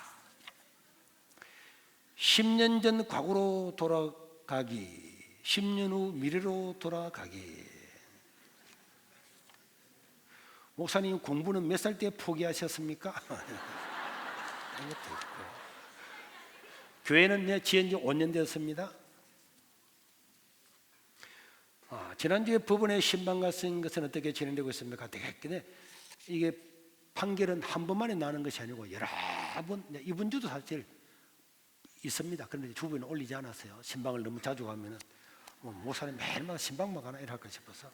10년 전 과거로 돌아가기, 10년 후 미래로 돌아가기. 목사님, 공부는 몇 살 때 포기하셨습니까? 교회는 지은 지 5년 됐습니다. 지난주에 법원에 신방 갔은 것은 어떻게 진행되고 있습니까? 되게 이게 판결은 한 번만에 나는 것이 아니고 여러 번, 이번 주도 사실 있습니다. 그런데 주부는 올리지 않았어요. 신방을 너무 자주 가면은 목사님 매일마다 신방만 가나 이럴까 싶어서.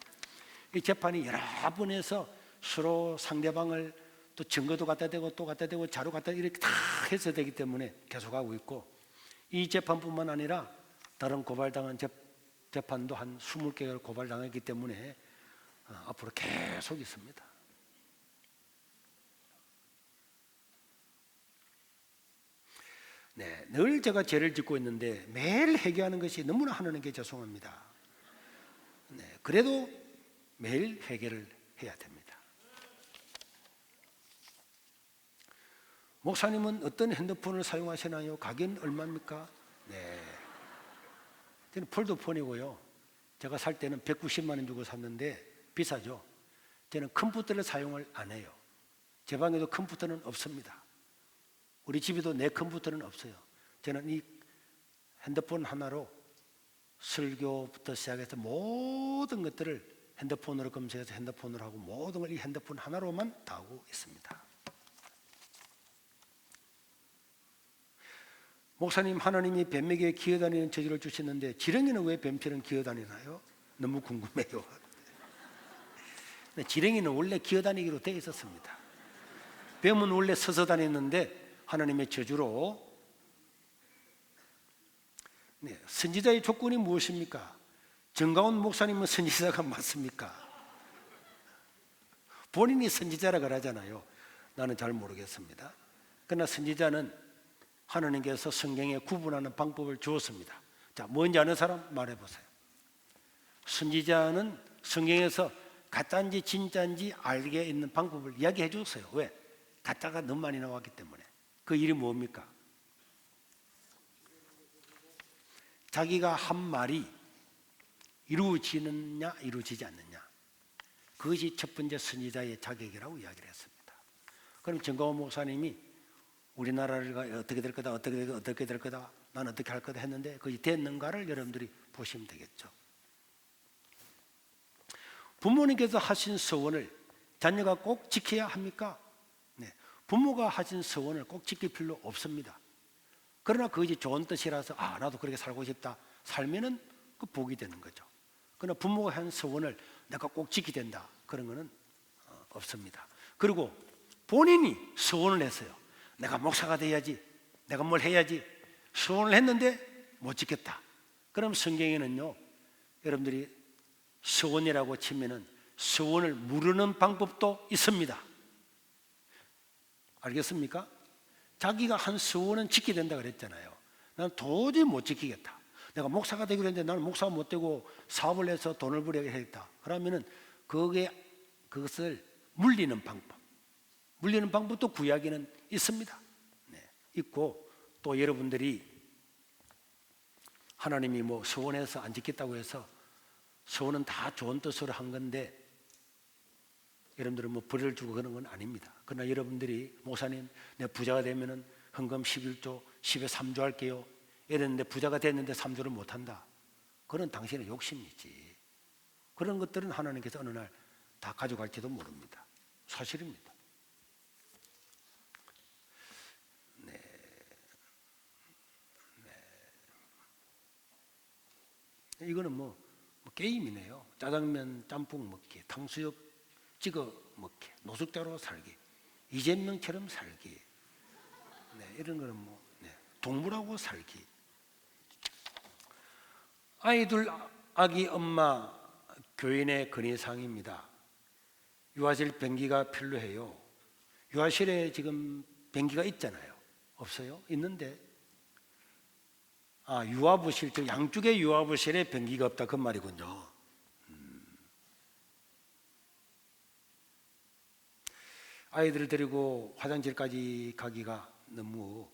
이 재판이 여러 번에서 서로 상대방을 또 증거도 갖다 대고 또 갖다 대고 자료 갖다 이렇게 다 해서 되기 때문에 계속하고 있고, 이 재판뿐만 아니라 다른 고발당한 재판도 한 20개를 고발당했기 때문에 앞으로 계속 있습니다. 네, 늘 제가 죄를 짓고 있는데 매일 회개하는 것이 너무나 하나님께 죄송합니다. 네, 그래도 매일 회개를 해야 됩니다. 목사님은 어떤 핸드폰을 사용하시나요? 가격은 얼마입니까? 네, 저는 폴더폰이고요. 제가 살 때는 190만 원 주고 샀는데 비싸죠. 저는 컴퓨터를 사용을 안 해요. 제 방에도 컴퓨터는 없습니다. 우리 집에도 내 컴퓨터는 없어요. 저는 이 핸드폰 하나로 설교부터 시작해서 모든 것들을 핸드폰으로 검색해서 핸드폰으로 하고 모든 걸 이 핸드폰 하나로만 다 하고 있습니다. 목사님, 하나님이 뱀에게 기어다니는 저주를 주셨는데 지렁이는 왜 뱀처럼 기어다니나요? 너무 궁금해요. 지렁이는 원래 기어다니기로 되어 있었습니다. 뱀은 원래 서서 다녔는데 하나님의 저주로. 네, 선지자의 조건이 무엇입니까? 정가운 목사님은 선지자가 맞습니까? 본인이 선지자라 그러잖아요. 나는 잘 모르겠습니다. 그러나 선지자는 하나님께서 성경에 구분하는 방법을 주었습니다. 자, 뭔지 아는 사람 말해보세요. 선지자는 성경에서 가짜인지 진짜인지 알게 있는 방법을 이야기해 줬어요. 왜? 가짜가 너무 많이 나왔기 때문에. 그 일이 뭡니까? 자기가 한 말이 이루어지느냐 이루어지지 않느냐, 그것이 첫 번째 선지자의 자격이라고 이야기를 했습니다. 그럼 정광훈 목사님이 우리나라가 어떻게 될 거다, 어떻게 될 거다, 난 어떻게 할 거다 했는데 그것이 됐는가를 여러분들이 보시면 되겠죠. 부모님께서 하신 서원을 자녀가 꼭 지켜야 합니까? 네. 부모가 하신 서원을 꼭 지킬 필요 없습니다. 그러나 그것이 좋은 뜻이라서 나도 그렇게 살고 싶다 살면은 그 복이 되는 거죠. 그러나 부모가 한 서원을 내가 꼭 지켜야 된다 그런 거는 없습니다. 그리고 본인이 서원을 했어요. 내가 목사가 돼야지, 내가 뭘 해야지 서원을 했는데 못 지켰다. 그럼 성경에는요, 여러분들이 서원이라고 치면은 서원을 무르는 방법도 있습니다. 알겠습니까? 자기가 한 서원은 지켜야 된다 그랬잖아요. 난 도저히 못 지키겠다. 내가 목사가 되기로 했는데 나는 목사가 못 되고 사업을 해서 돈을 벌어야겠다. 그러면은 그것을 물리는 방법, 물리는 방법도 구약에는 있습니다. 네, 있고 또 여러분들이 하나님이 뭐 서원해서 안 지켰다고 해서 서원은 다 좋은 뜻으로 한 건데 여러분들은 뭐 벌을 주고 그런 건 아닙니다. 그러나 여러분들이 목사님 내 부자가 되면은 헌금 11조 10에 3조 할게요 이랬는데 부자가 됐는데 3조를 못한다. 그건 당신의 욕심이지. 그런 것들은 하나님께서 어느 날 다 가져갈지도 모릅니다. 사실입니다. 이거는 뭐 게임이네요. 짜장면 짬뽕 먹기, 탕수육 찍어 먹기, 노숙자로 살기, 이재명처럼 살기, 네, 이런 거는 동물하고 살기. 아기 엄마 교인의 건의사항입니다. 유아실 변기가 필요해요. 유아실에 지금 변기가 있잖아요. 없어요? 있는데 유아부실, 즉 양쪽의 유아부실에 변기가 없다 그 말이군요. 아이들을 데리고 화장실까지 가기가 너무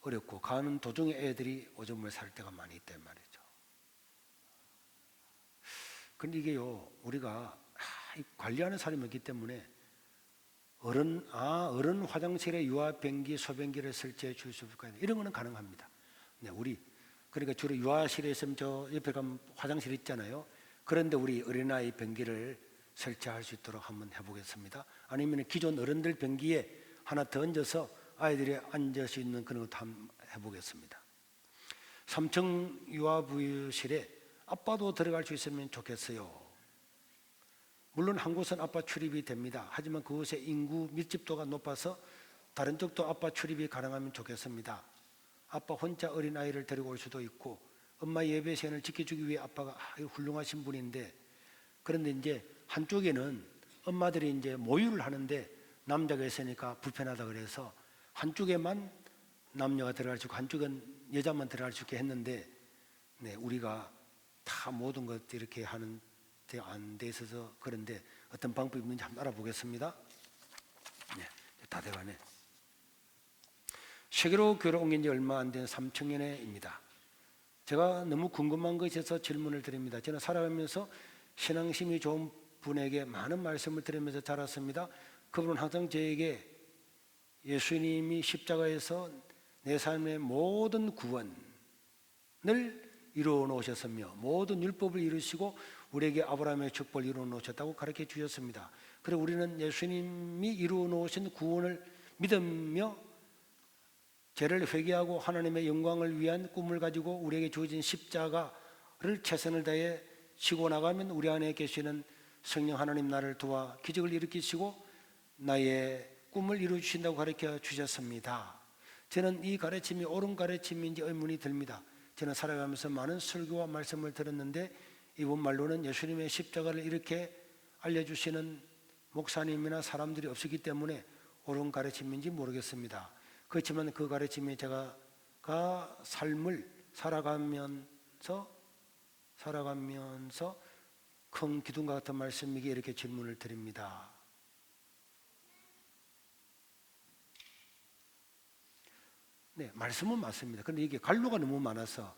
어렵고 가는 도중에 애들이 오줌을 살 때가 많이 있단 말이죠. 그런데 이게요, 우리가 관리하는 사람이 없기 때문에 어른 화장실에 유아 변기, 소변기를 설치해 줄 수 있을까요? 이런 거는 가능합니다. 네, 그러니까 주로 유아실에 있으면 저 옆에 가면 화장실 있잖아요. 그런데 우리 어린아이 변기를 설치할 수 있도록 한번 해보겠습니다. 아니면 기존 어른들 변기에 하나 더 얹어서 아이들이 앉을 수 있는 그런 것도 한번 해보겠습니다. 3층 유아부실에 아빠도 들어갈 수 있으면 좋겠어요. 물론 한 곳은 아빠 출입이 됩니다. 하지만 그곳의 인구 밀집도가 높아서 다른 쪽도 아빠 출입이 가능하면 좋겠습니다. 아빠 혼자 어린아이를 데리고 올 수도 있고 엄마 예배 시간을 지켜주기 위해 아빠가 훌륭하신 분인데, 그런데 이제 한쪽에는 엄마들이 이제 모유를 하는데 남자가 있으니까 불편하다 그래서 한쪽에만 남녀가 들어갈 수 있고 한쪽은 여자만 들어갈 수 있게 했는데, 네, 우리가 다 모든 것들 이렇게 하는 안 돼 있어서 그런데 어떤 방법이 있는지 한번 알아보겠습니다. 네, 다 돼가네. 세계로 교회를 옮긴 지 얼마 안 된 3청년회입니다. 제가 너무 궁금한 것이 있어서 질문을 드립니다. 저는 살아가면서 신앙심이 좋은 분에게 많은 말씀을 들으면서 자랐습니다. 그분은 항상 저에게 예수님이 십자가에서 내 삶의 모든 구원을 이루어 놓으셨으며 모든 율법을 이루시고 우리에게 아브라함의 축복을 이루어 놓으셨다고 가르쳐 주셨습니다. 그리고 우리는 예수님이 이루어 놓으신 구원을 믿으며 죄를 회개하고 하나님의 영광을 위한 꿈을 가지고 우리에게 주어진 십자가를 최선을 다해 지고 나가면 우리 안에 계시는 성령 하나님 나를 도와 기적을 일으키시고 나의 꿈을 이루어 주신다고 가르쳐 주셨습니다. 저는 이 가르침이 옳은 가르침인지 의문이 듭니다. 저는 살아가면서 많은 설교와 말씀을 들었는데 이분 말로는 예수님의 십자가를 이렇게 알려주시는 목사님이나 사람들이 없었기 때문에 옳은 가르침인지 모르겠습니다. 그렇지만 그 가르침이 제가 삶을 살아가면서 큰 기둥과 같은 말씀이기에 이렇게 질문을 드립니다. 네, 말씀은 맞습니다. 그런데 이게 갈로가 너무 많아서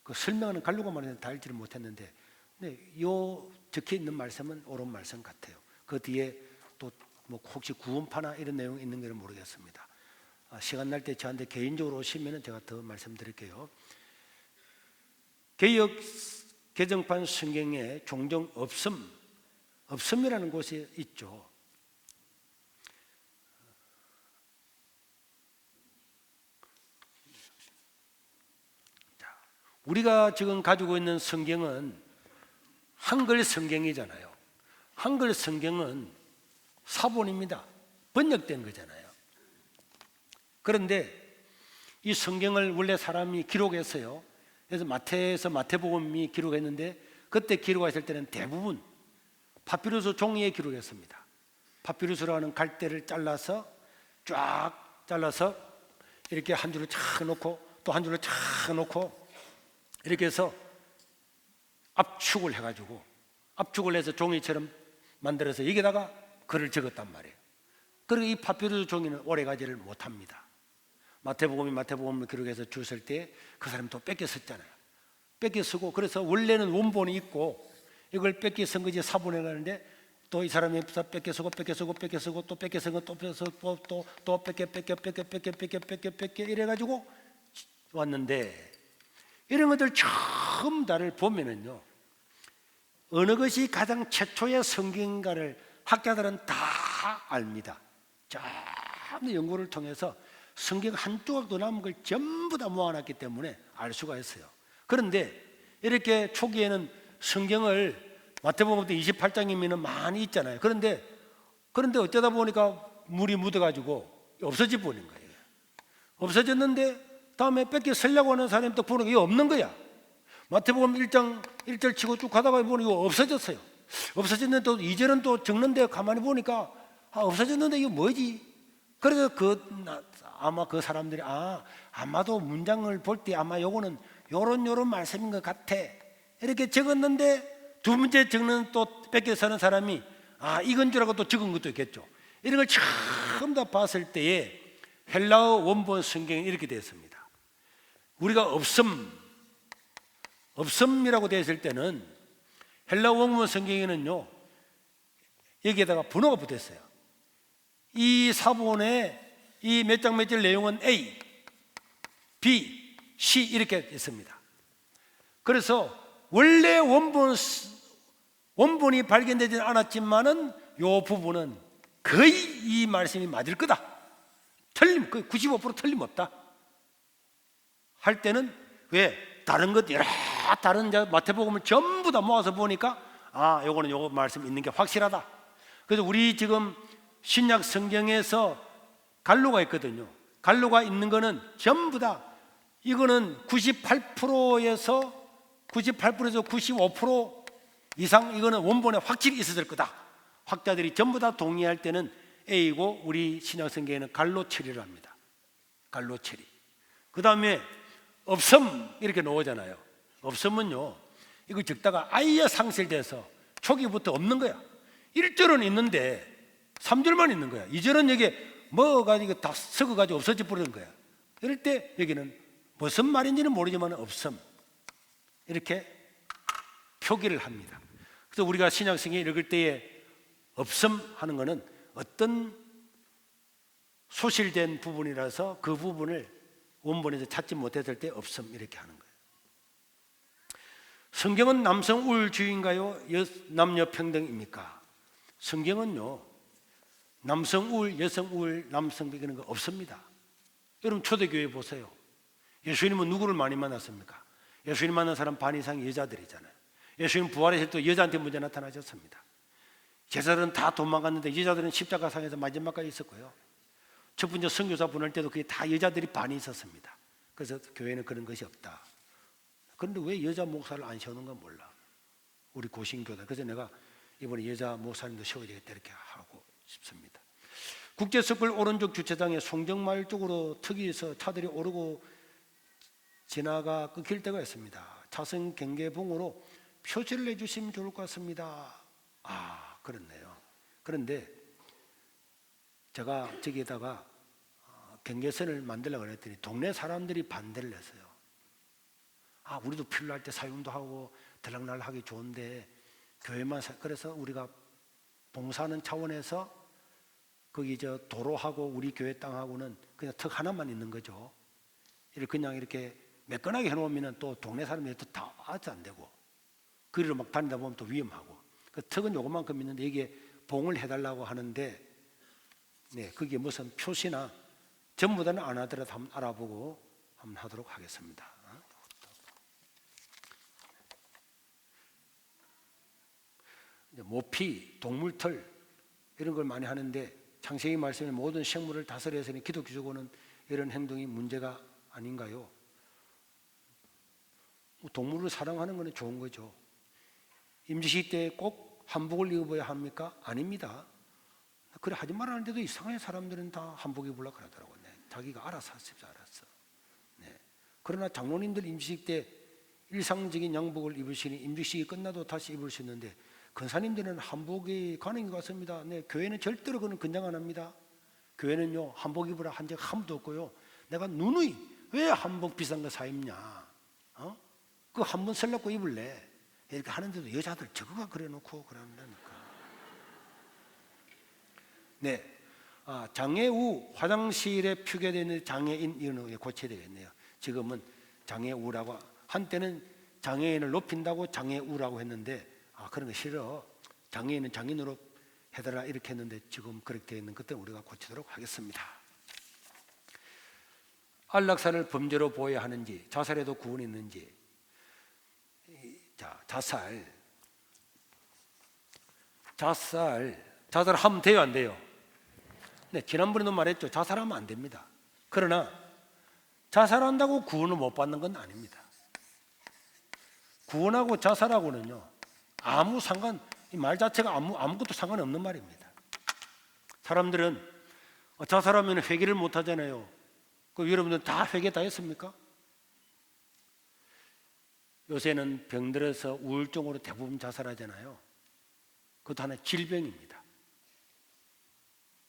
그 설명하는 갈로가 많아서 다 읽지를 못했는데, 네, 요 적혀 있는 말씀은 옳은 말씀 같아요. 그 뒤에 또 뭐 혹시 구원파나 이런 내용 있는 걸 모르겠습니다. 시간 날 때 저한테 개인적으로 오시면 제가 더 말씀드릴게요. 개역 개정판 성경에 종종 없음이라는 곳이 있죠. 우리가 지금 가지고 있는 성경은 한글 성경이잖아요. 한글 성경은 사본입니다. 번역된 거잖아요. 그런데 이 성경을 원래 사람이 기록했어요. 그래서 마태에서 마태복음이 기록했는데, 그때 기록했을 때는 대부분 파피루스 종이에 기록했습니다. 파피루스라는 갈대를 잘라서 쫙 잘라서 이렇게 한 줄을 착 놓고 또 한 줄을 착 놓고 이렇게 해서 압축을 해가지고, 압축을 해서 종이처럼 만들어서 여기다가 글을 적었단 말이에요. 그리고 이 파피루스 종이는 오래가지를 못합니다. 마태복음이 마태복음을 기록해서 줄 쓸 때 그 사람이 또 뺏겨 썼잖아요. 뺏겨 쓰고, 그래서 원래는 원본이 있고 이걸 뺏겨 쓴 거지 사본에 가는데, 또 이 사람이 뺏겨 쓰고 뺏겨 쓰고 뺏겨 쓰고 또 뺏겨 쓰고 또 뺏겨 쓰고 또 뺏겨 이래가지고 왔는데, 이런 것들 처음 다를 보면은요, 어느 것이 가장 최초의 성경인가를 학자들은 다 압니다. 전부 연구를 통해서 성경 한 조각도 남은 걸 전부 다 모아놨기 때문에 알 수가 있어요. 그런데 이렇게 초기에는 성경을 마태복음 28장이면 많이 있잖아요. 그런데 어쩌다 보니까 물이 묻어가지고 없어져 버린 거예요. 없어졌는데 다음에 뺏겨 쓰려고 하는 사람이 또 보니까 이거 없는 거야. 마태복음 1장 1절 치고 쭉 가다가 보니까 이거 없어졌어요. 없어졌는데 또 2절은 또 적는데 가만히 보니까 없어졌는데 이거 뭐지? 그래서 아마 그 사람들이 아마도 문장을 볼 때 아마 요거는 요런 말씀인 것 같아 이렇게 적었는데, 두 번째 적는 또 뺏겨 사는 사람이 이건 줄 알고 또 적은 것도 있겠죠. 이런 걸 처음 다 봤을 때에 헬라어 원본 성경이 이렇게 되어 있습니다. 우리가 없음이라고 되어 있을 때는 헬라어 원본 성경에는요, 여기에다가 번호가 붙어 있어요. 이 사본에 이 몇 장 몇 절 내용은 A, B, C 이렇게 있습니다. 그래서 원래 원본이 발견되지 않았지만은 요 부분은 거의 이 말씀이 맞을 거다, 거의 95% 틀림없다 할 때는, 왜? 다른 것 여러 다른 마태복음을 전부 다 모아서 보니까 요거는 요거 말씀 있는 게 확실하다. 그래서 우리 지금 신약 성경에서 갈로가 있거든요. 갈로가 있는 거는 전부 다 이거는 98%에서 95% 이상 이거는 원본에 확실히 있었을 거다. 학자들이 전부 다 동의할 때는 A고, 우리 신약 성경에는 갈로 처리를 합니다. 갈로 처리. 그 다음에 없음 이렇게 나오잖아요. 없음은요, 이거 적다가 아예 상실돼서 초기부터 없는 거야. 1절은 있는데 3절만 있는 거야. 2절은 여기에 먹어가지고 다 썩어가지고 없어져 버리는 거야. 이럴 때 여기는 무슨 말인지는 모르지만 없음 이렇게 표기를 합니다. 그래서 우리가 신약성경 읽을 때에 없음 하는 것은 어떤 소실된 부분이라서 그 부분을 원본에서 찾지 못했을 때 없음 이렇게 하는 거예요. 성경은 남성 우월주의인가요? 남녀 평등입니까? 성경은요, 남성 우월, 여성 우월, 남성 비교는 거 없습니다. 여러분 초대교회 보세요. 예수님은 누구를 많이 만났습니까? 예수님 만난 사람 반 이상이 여자들이잖아요. 예수님 부활했을 때 여자한테 먼저 나타나셨습니다. 제자들은 다 도망갔는데 여자들은 십자가상에서 마지막까지 있었고요. 첫 번째 선교사 보낼 때도 그게 다 여자들이 반이 있었습니다. 그래서 교회는 그런 것이 없다. 그런데 왜 여자 목사를 안 세우는 건 몰라. 우리 고신교다. 그래서 내가 이번에 여자 목사님도 세워야 되겠다 이렇게 하고 싶습니다. 국제석굴 오른쪽 주차장에 송정마을 쪽으로 특이해서 차들이 오르고 지나가 끊길 때가 있습니다. 차선 경계봉으로 표시를 해주시면 좋을 것 같습니다. 아, 그렇네요. 그런데 제가 저기에다가 경계선을 만들려고 했더니 동네 사람들이 반대를 했어요. 아, 우리도 필요할 때 사용도 하고 들락날 하기 좋은데 교회만 그래서 우리가 봉사하는 차원에서 거기 저 도로하고 우리 교회 땅하고는 그냥 턱 하나만 있는 거죠. 그냥 이렇게 매끈하게 해놓으면 또 동네 사람들이 또 다 와서 안 되고 그리로 막 다니다 보면 또 위험하고 그 턱은 요것만큼 있는데 이게 봉을 해달라고 하는데 네, 그게 무슨 표시나 전부 다는 안 하더라도 한번 알아보고 한번 하도록 하겠습니다. 모피, 동물털 이런 걸 많이 하는데 창세기 말씀에 모든 생물을 다스려서는 기독교적으로는 이런 행동이 문제가 아닌가요? 동물을 사랑하는 것은 좋은 거죠. 임시식 때 꼭 한복을 입어야 합니까? 아닙니다. 그래 하지 말라는데도 이상하게 사람들은 다 한복 입으려고 그러더라고요. 네, 자기가 알아서 하십시오. 알았어. 네. 그러나 장로님들 임시식 때 일상적인 양복을 입으시니 임시식이 끝나도 다시 입을 수 있는데 권사님들은 한복이 가는 것 같습니다. 네, 교회는 절대로 그건 권장 안 합니다. 교회는요 한복 입으라 한 적 한 번도 없고요. 내가 누누이 왜 한복 비싼 거 사 입냐? 그거 한 번 설렜고 입을래? 이렇게 하는데도 여자들 저거가 그래놓고 그런다니까. 네, 장애 우 화장실에 표기되는 장애인 이런 고쳐야 되겠네요. 지금은 장애 우라고 한때는 장애인을 높인다고 장애 우라고 했는데 그런 거 싫어. 장애인은 장애인으로 해달라 이렇게 했는데 지금 그렇게 되어 있는 것들은 우리가 고치도록 하겠습니다. 안락사를 범죄로 보아야 하는지 자살에도 구원이 있는지. 자, 자살하면 돼요 안 돼요? 네, 지난번에도 말했죠. 자살하면 안 됩니다. 그러나 자살한다고 구원을 못 받는 건 아닙니다. 구원하고 자살하고는요 아무 상관, 이 말 자체가 아무것도 상관없는 말입니다. 사람들은 자살하면 회개를 못 하잖아요. 그 여러분들 다 회개 다 했습니까? 요새는 병들어서 우울증으로 대부분 자살하잖아요. 그것도 하나의 질병입니다.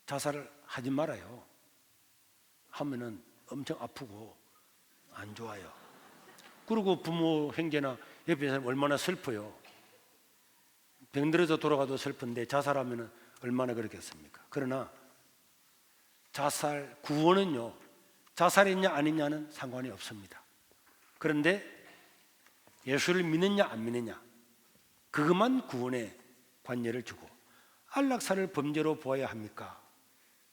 자살을 하지 말아요. 하면은 엄청 아프고 안 좋아요. 그리고 부모 형제나 옆에 사람 얼마나 슬퍼요. 병들어서 돌아가도 슬픈데 자살하면 얼마나 그렇겠습니까? 그러나 자살 구원은요 자살이냐 아니냐는 상관이 없습니다. 그런데 예수를 믿느냐 안 믿느냐 그것만 구원에 관여를 주고 안락사를 범죄로 보아야 합니까?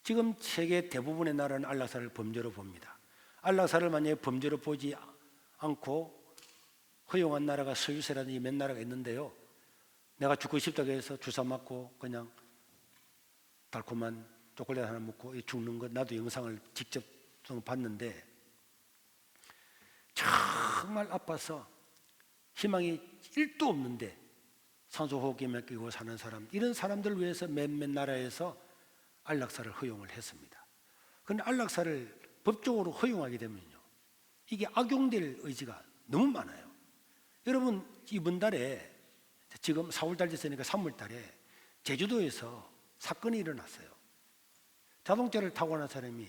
지금 세계 대부분의 나라는 안락사를 범죄로 봅니다. 안락사를 만약에 범죄로 보지 않고 허용한 나라가 스위스라든지 몇 나라가 있는데요. 내가 죽고 싶다고 해서 주사 맞고 그냥 달콤한 초콜릿 하나 먹고 죽는 것 나도 영상을 직접 봤는데 정말 아파서 희망이 1도 없는데 산소호흡기 맡기고 사는 사람 이런 사람들을 위해서 몇몇 나라에서 안락사를 허용을 했습니다. 그런데 안락사를 법적으로 허용하게 되면요 이게 악용될 의지가 너무 많아요. 여러분 이번 달에 지금 4월달 됐으니까 3월달에 제주도에서 사건이 일어났어요. 자동차를 타고 간 사람이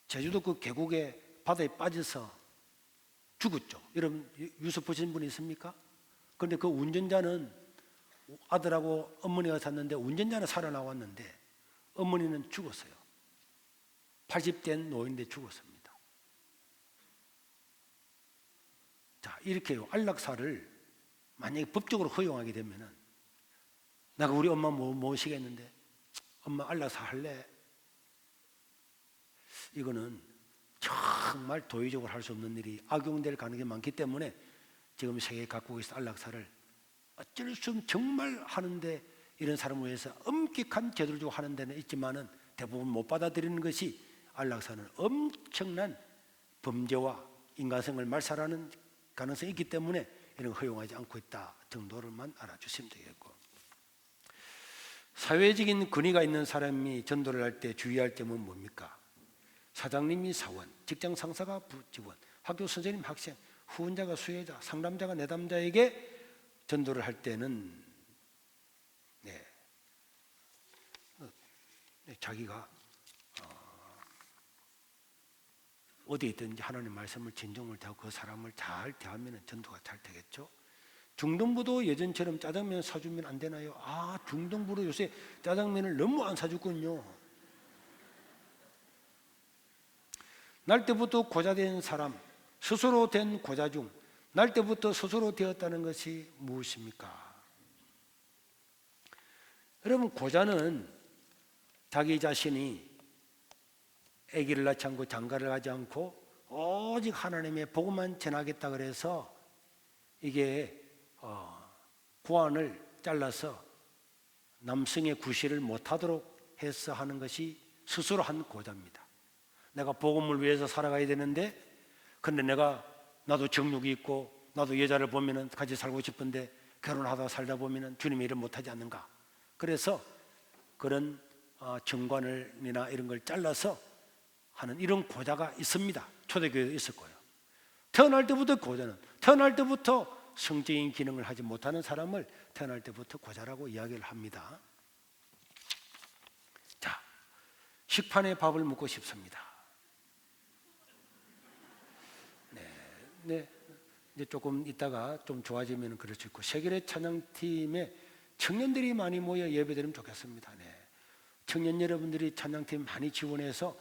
제주도 그 계곡에 바다에 빠져서 죽었죠. 여러분 뉴스 보신 분 있습니까? 그런데 그 운전자는 아들하고 어머니가 샀는데 운전자는 살아나왔는데 어머니는 죽었어요. 80된 노인인데 죽었습니다. 자, 이렇게요. 안락사를 만약에 법적으로 허용하게 되면은 내가 우리 엄마 모시겠는데 엄마 안락사 할래? 이거는 정말 도의적으로 할 수 없는 일이 악용될 가능성이 많기 때문에 지금 세계 각국에서 안락사를 어쩔 수 없이 정말 하는데 이런 사람을 위해서 엄격한 제도를 주고 하는 데는 있지만은 대부분 못 받아들이는 것이 안락사는 엄청난 범죄와 인간성을 말살하는 가능성이 있기 때문에 이런 거 허용하지 않고 있다 정도로만 알아주시면 되겠고, 사회적인 권위가 있는 사람이 전도를 할 때 주의할 점은 뭡니까? 사장님이 사원, 직장 상사가 직원, 학교 선생님 학생, 후원자가 수혜자, 상담자가 내담자에게 전도를 할 때는 자기가 어디에 있든지 하나님 말씀을 진정을 대하고 그 사람을 잘 대하면 전도가 잘 되겠죠. 중동부도 예전처럼 짜장면 사주면 안 되나요? 중동부로 요새 짜장면을 너무 안 사주군요. 날 때부터 고자된 사람, 스스로 된 고자 중 날 때부터 스스로 되었다는 것이 무엇입니까? 여러분, 고자는 자기 자신이 아기를 낳지 않고 장가를 가지 않고 오직 하나님의 복음만 전하겠다 그래서 이게 구안을 잘라서 남성의 구실을 못하도록 해서 하는 것이 스스로 한 고자입니다. 내가 복음을 위해서 살아가야 되는데, 근데 나도 정욕이 있고 나도 여자를 보면은 같이 살고 싶은데 결혼하다 살다 보면은 주님의 일을 못하지 않는가. 그래서 그런 정관을이나 이런 걸 잘라서 하는 이런 고자가 있습니다. 초대교회에 있을 거예요. 태어날 때부터 고자는 태어날 때부터 성적인 기능을 하지 못하는 사람을 태어날 때부터 고자라고 이야기를 합니다. 자, 식판에 밥을 묻고 싶습니다. 네, 이제 조금 있다가 좀 좋아지면 그럴 수 있고, 세계의 찬양팀에 청년들이 많이 모여 예배드리면 좋겠습니다. 청년 여러분들이 찬양팀 많이 지원해서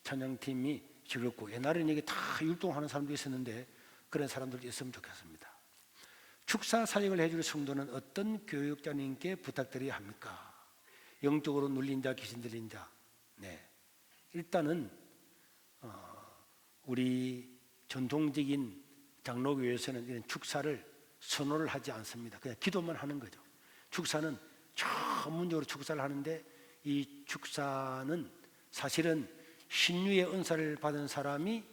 찬양팀이 즐겁고, 옛날에는 이게 다 율동하는 사람도 있었는데 그런 사람들이 있으면 좋겠습니다. 축사 사역을 해줄 성도는 어떤 교육자님께 부탁드려야 합니까? 영적으로 눌린 자, 귀신 들린 자. 일단은 우리 전통적인 장로교회에서는 이런 축사를 선호를 하지 않습니다. 그냥 기도만 하는 거죠. 축사는 전문적으로 축사를 하는데, 이 축사는 사실은 신유의 은사를 받은 사람이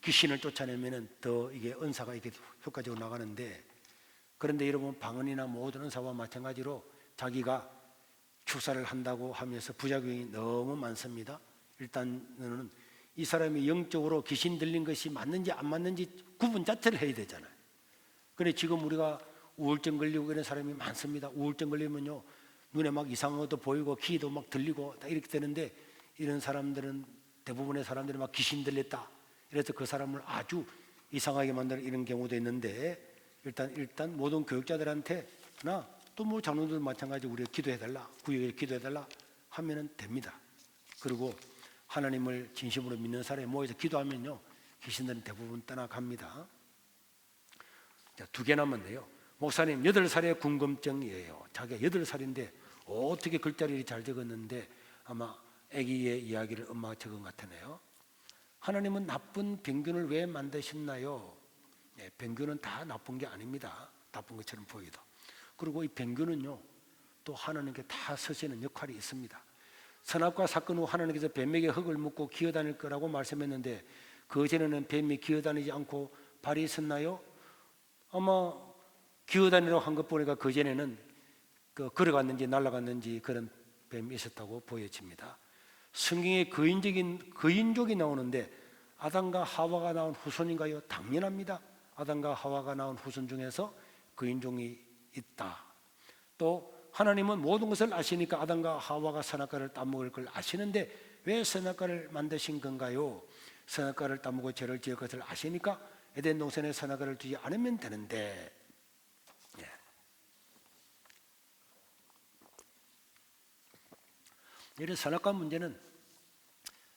귀신을 쫓아내면 더 이게 은사가 이렇게 효과적으로 나가는데, 그런데 여러분, 방언이나 모든 은사와 마찬가지로 자기가 축사를 한다고 하면서 부작용이 너무 많습니다. 일단은 이 사람이 영적으로 귀신 들린 것이 맞는지 안 맞는지 구분 자체를 해야 되잖아요. 그런데 지금 우리가 우울증 걸리고 그런 사람이 많습니다. 우울증 걸리면요, 눈에 막 이상한 것도 보이고 귀도 막 들리고 다 이렇게 되는데, 이런 사람들은 대부분의 사람들이 막 귀신 들렸다, 이래서 그 사람을 아주 이상하게 만드는 이런 경우도 있는데, 일단 모든 교육자들한테나 또 뭐 장로들 마찬가지 우리가 기도해달라, 구역에 기도해달라 하면은 됩니다. 그리고 하나님을 진심으로 믿는 사람이 모여서 기도하면요, 귀신들은 대부분 떠나갑니다. 자, 2개 남았네요. 목사님, 8살의 궁금증이에요. 자기가 8살인데 어떻게 글자를 잘 적었는데 아마 아기의 이야기를 엄마가 적은 것 같으네요. 하나님은 나쁜 병균을 왜 만드셨나요? 병균은 다 나쁜 게 아닙니다. 나쁜 것처럼 보이도. 그리고 이 병균은요, 또 하나님께 다 서시는 역할이 있습니다. 선악과 사건 후 하나님께서 뱀에게 흙을 묻고 기어다닐 거라고 말씀했는데, 그 전에는 뱀이 기어다니지 않고 발이 있었나요? 아마 기어다니라고 한 것 보니까 그 전에는 걸어갔는지 날아갔는지 그런 뱀이 있었다고 보여집니다. 성경에 거인족이 나오는데 아담과 하와가 나온 후손인가요? 당연합니다. 아담과 하와가 나온 후손 중에서 거인종이 있다. 또 하나님은 모든 것을 아시니까 아담과 하와가 선악과를 따먹을 걸 아시는데 왜 선악과를 만드신 건가요? 선악과를 따먹고 죄를 지을 것을 아시니까 에덴 동산에 선악과를 두지 않으면 되는데, 이런 선악과 문제는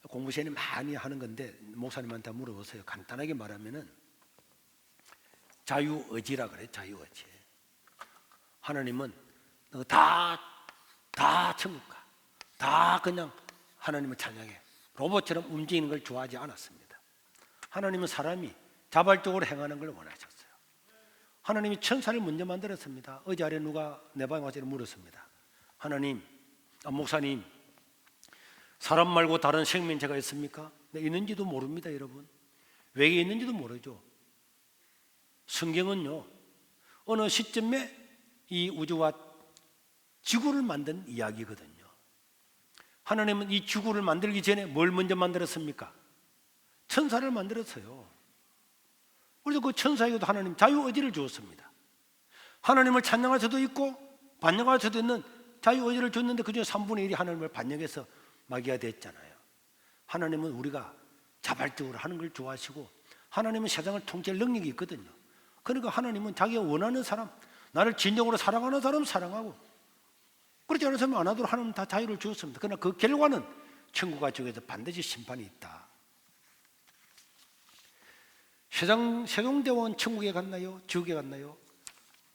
공부 시간에 많이 하는 건데 목사님한테 물어보세요. 간단하게 말하면은 자유의지라 그래요. 자유의지. 하나님은 너 다 천국 가. 다 그냥 하나님을 찬양해. 로봇처럼 움직이는 걸 좋아하지 않았습니다. 하나님은 사람이 자발적으로 행하는 걸 원하셨어요. 하나님이 천사를 먼저 만들었습니다. 어제 아래 누가 내 방에 와서 물었습니다. 목사님, 사람 말고 다른 생명체가 있습니까? 네, 있는지도 모릅니다, 여러분. 왜 있는지도 모르죠. 성경은요, 어느 시점에 이 우주와 지구를 만든 이야기거든요. 하나님은 이 지구를 만들기 전에 뭘 먼저 만들었습니까? 천사를 만들었어요. 그래서 그 천사에게도 하나님 자유의지를 주었습니다. 하나님을 찬양할 수도 있고 반역할 수도 있는 자유의지를 줬는데 그중에 3분의 1이 하나님을 반역해서 마귀가 됐잖아요. 하나님은 우리가 자발적으로 하는 걸 좋아하시고 하나님은 세상을 통치할 능력이 있거든요. 그러니까 하나님은 자기가 원하는 사람, 나를 진정으로 사랑하는 사람 사랑하고 그렇지 않은 사람 안 하도록 하나님은 다 자유를 주었습니다. 그러나 그 결과는 천국과 지옥에서 반드시 심판이 있다. 세종대왕은 천국에 갔나요? 지옥에 갔나요?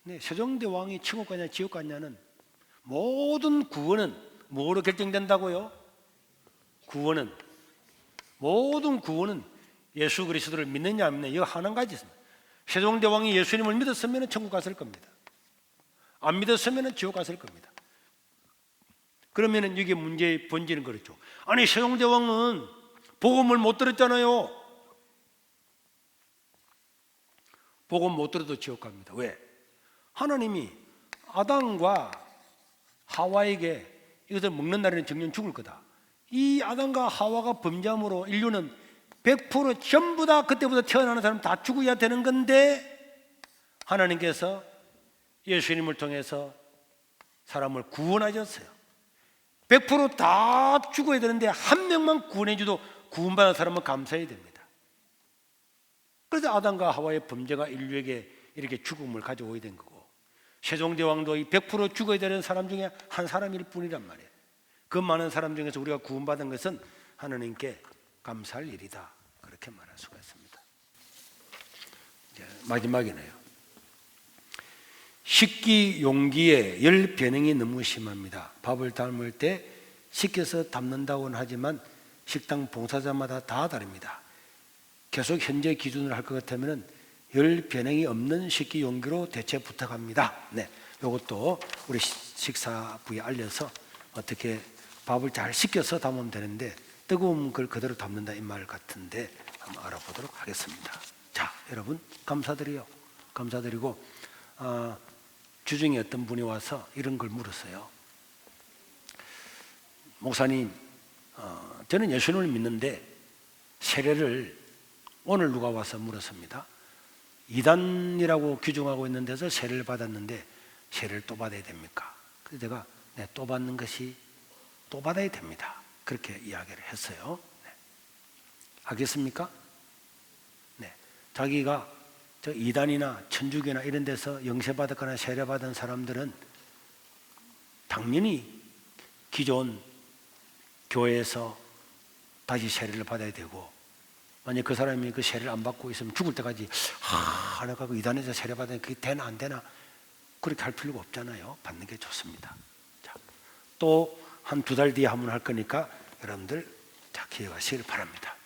네, 세종대왕이 천국 갔냐 지옥 갔냐는 모든 구원은 뭐로 결정된다고요? 모든 구원은 예수 그리스도를 믿느냐 안 믿느냐 이거 하나 가지 있습니다. 세종대왕이 예수님을 믿었으면 천국 갔을 겁니다. 안 믿었으면 지옥 갔을 겁니다. 그러면 이게 문제의 본질은 그렇죠. 아니 세종대왕은 복음을 못 들었잖아요. 복음 못 들어도 지옥 갑니다. 왜? 하나님이 아담과 하와에게 이것을 먹는 날에는 정녕 죽을 거다. 이 아담과 하와가 범죄함으로 인류는 100% 전부 다 그때부터 태어나는 사람 다 죽어야 되는 건데 하나님께서 예수님을 통해서 사람을 구원하셨어요. 100%다 죽어야 되는데 한 명만 구원해 줘도 구원받은 사람은 감사해야 됩니다. 그래서 아담과 하와의 범죄가 인류에게 이렇게 죽음을 가져오게 된 거고 세종대왕도 이 100% 죽어야 되는 사람 중에 한 사람일 뿐이란 말이에요. 그 많은 사람 중에서 우리가 구원받은 것은 하나님께 감사할 일이다. 그렇게 말할 수가 있습니다. 이제 마지막이네요. 식기 용기에 열 변형이 너무 심합니다. 밥을 담을 때 식혀서 담는다고는 하지만 식당 봉사자마다 다 다릅니다. 계속 현재 기준으로 할 것 같으면 열 변형이 없는 식기 용기로 대체 부탁합니다. 네, 이것도 우리 식사부에 알려서 어떻게 밥을 잘 식혀서 담으면 되는데 뜨거운 걸 그대로 담는다 이 말 같은데 한번 알아보도록 하겠습니다. 자, 여러분 감사드리고 주중에 어떤 분이 와서 이런 걸 물었어요. 목사님, 저는 예수님을 믿는데 세례를 오늘 누가 와서 물었습니다. 이단이라고 규정하고 있는 데서 세례를 받았는데 세례를 또 받아야 됩니까? 그래서 제가 네, 또 받는 것이 또 받아야 됩니다. 그렇게 이야기를 했어요. 네. 하겠습니까? 네. 자기가 저 이단이나 천주교나 이런 데서 영세받았거나 세례받은 사람들은 당연히 기존 교회에서 다시 세례를 받아야 되고 만약 그 사람이 그 세례를 안 받고 있으면 죽을 때까지 내가 그 이단에서 세례 받으면 그게 되나 안 되나 그렇게 할 필요가 없잖아요. 받는 게 좋습니다. 자, 또 한 2달 뒤에 한번 할 거니까 여러분들 자 기억하시길 바랍니다.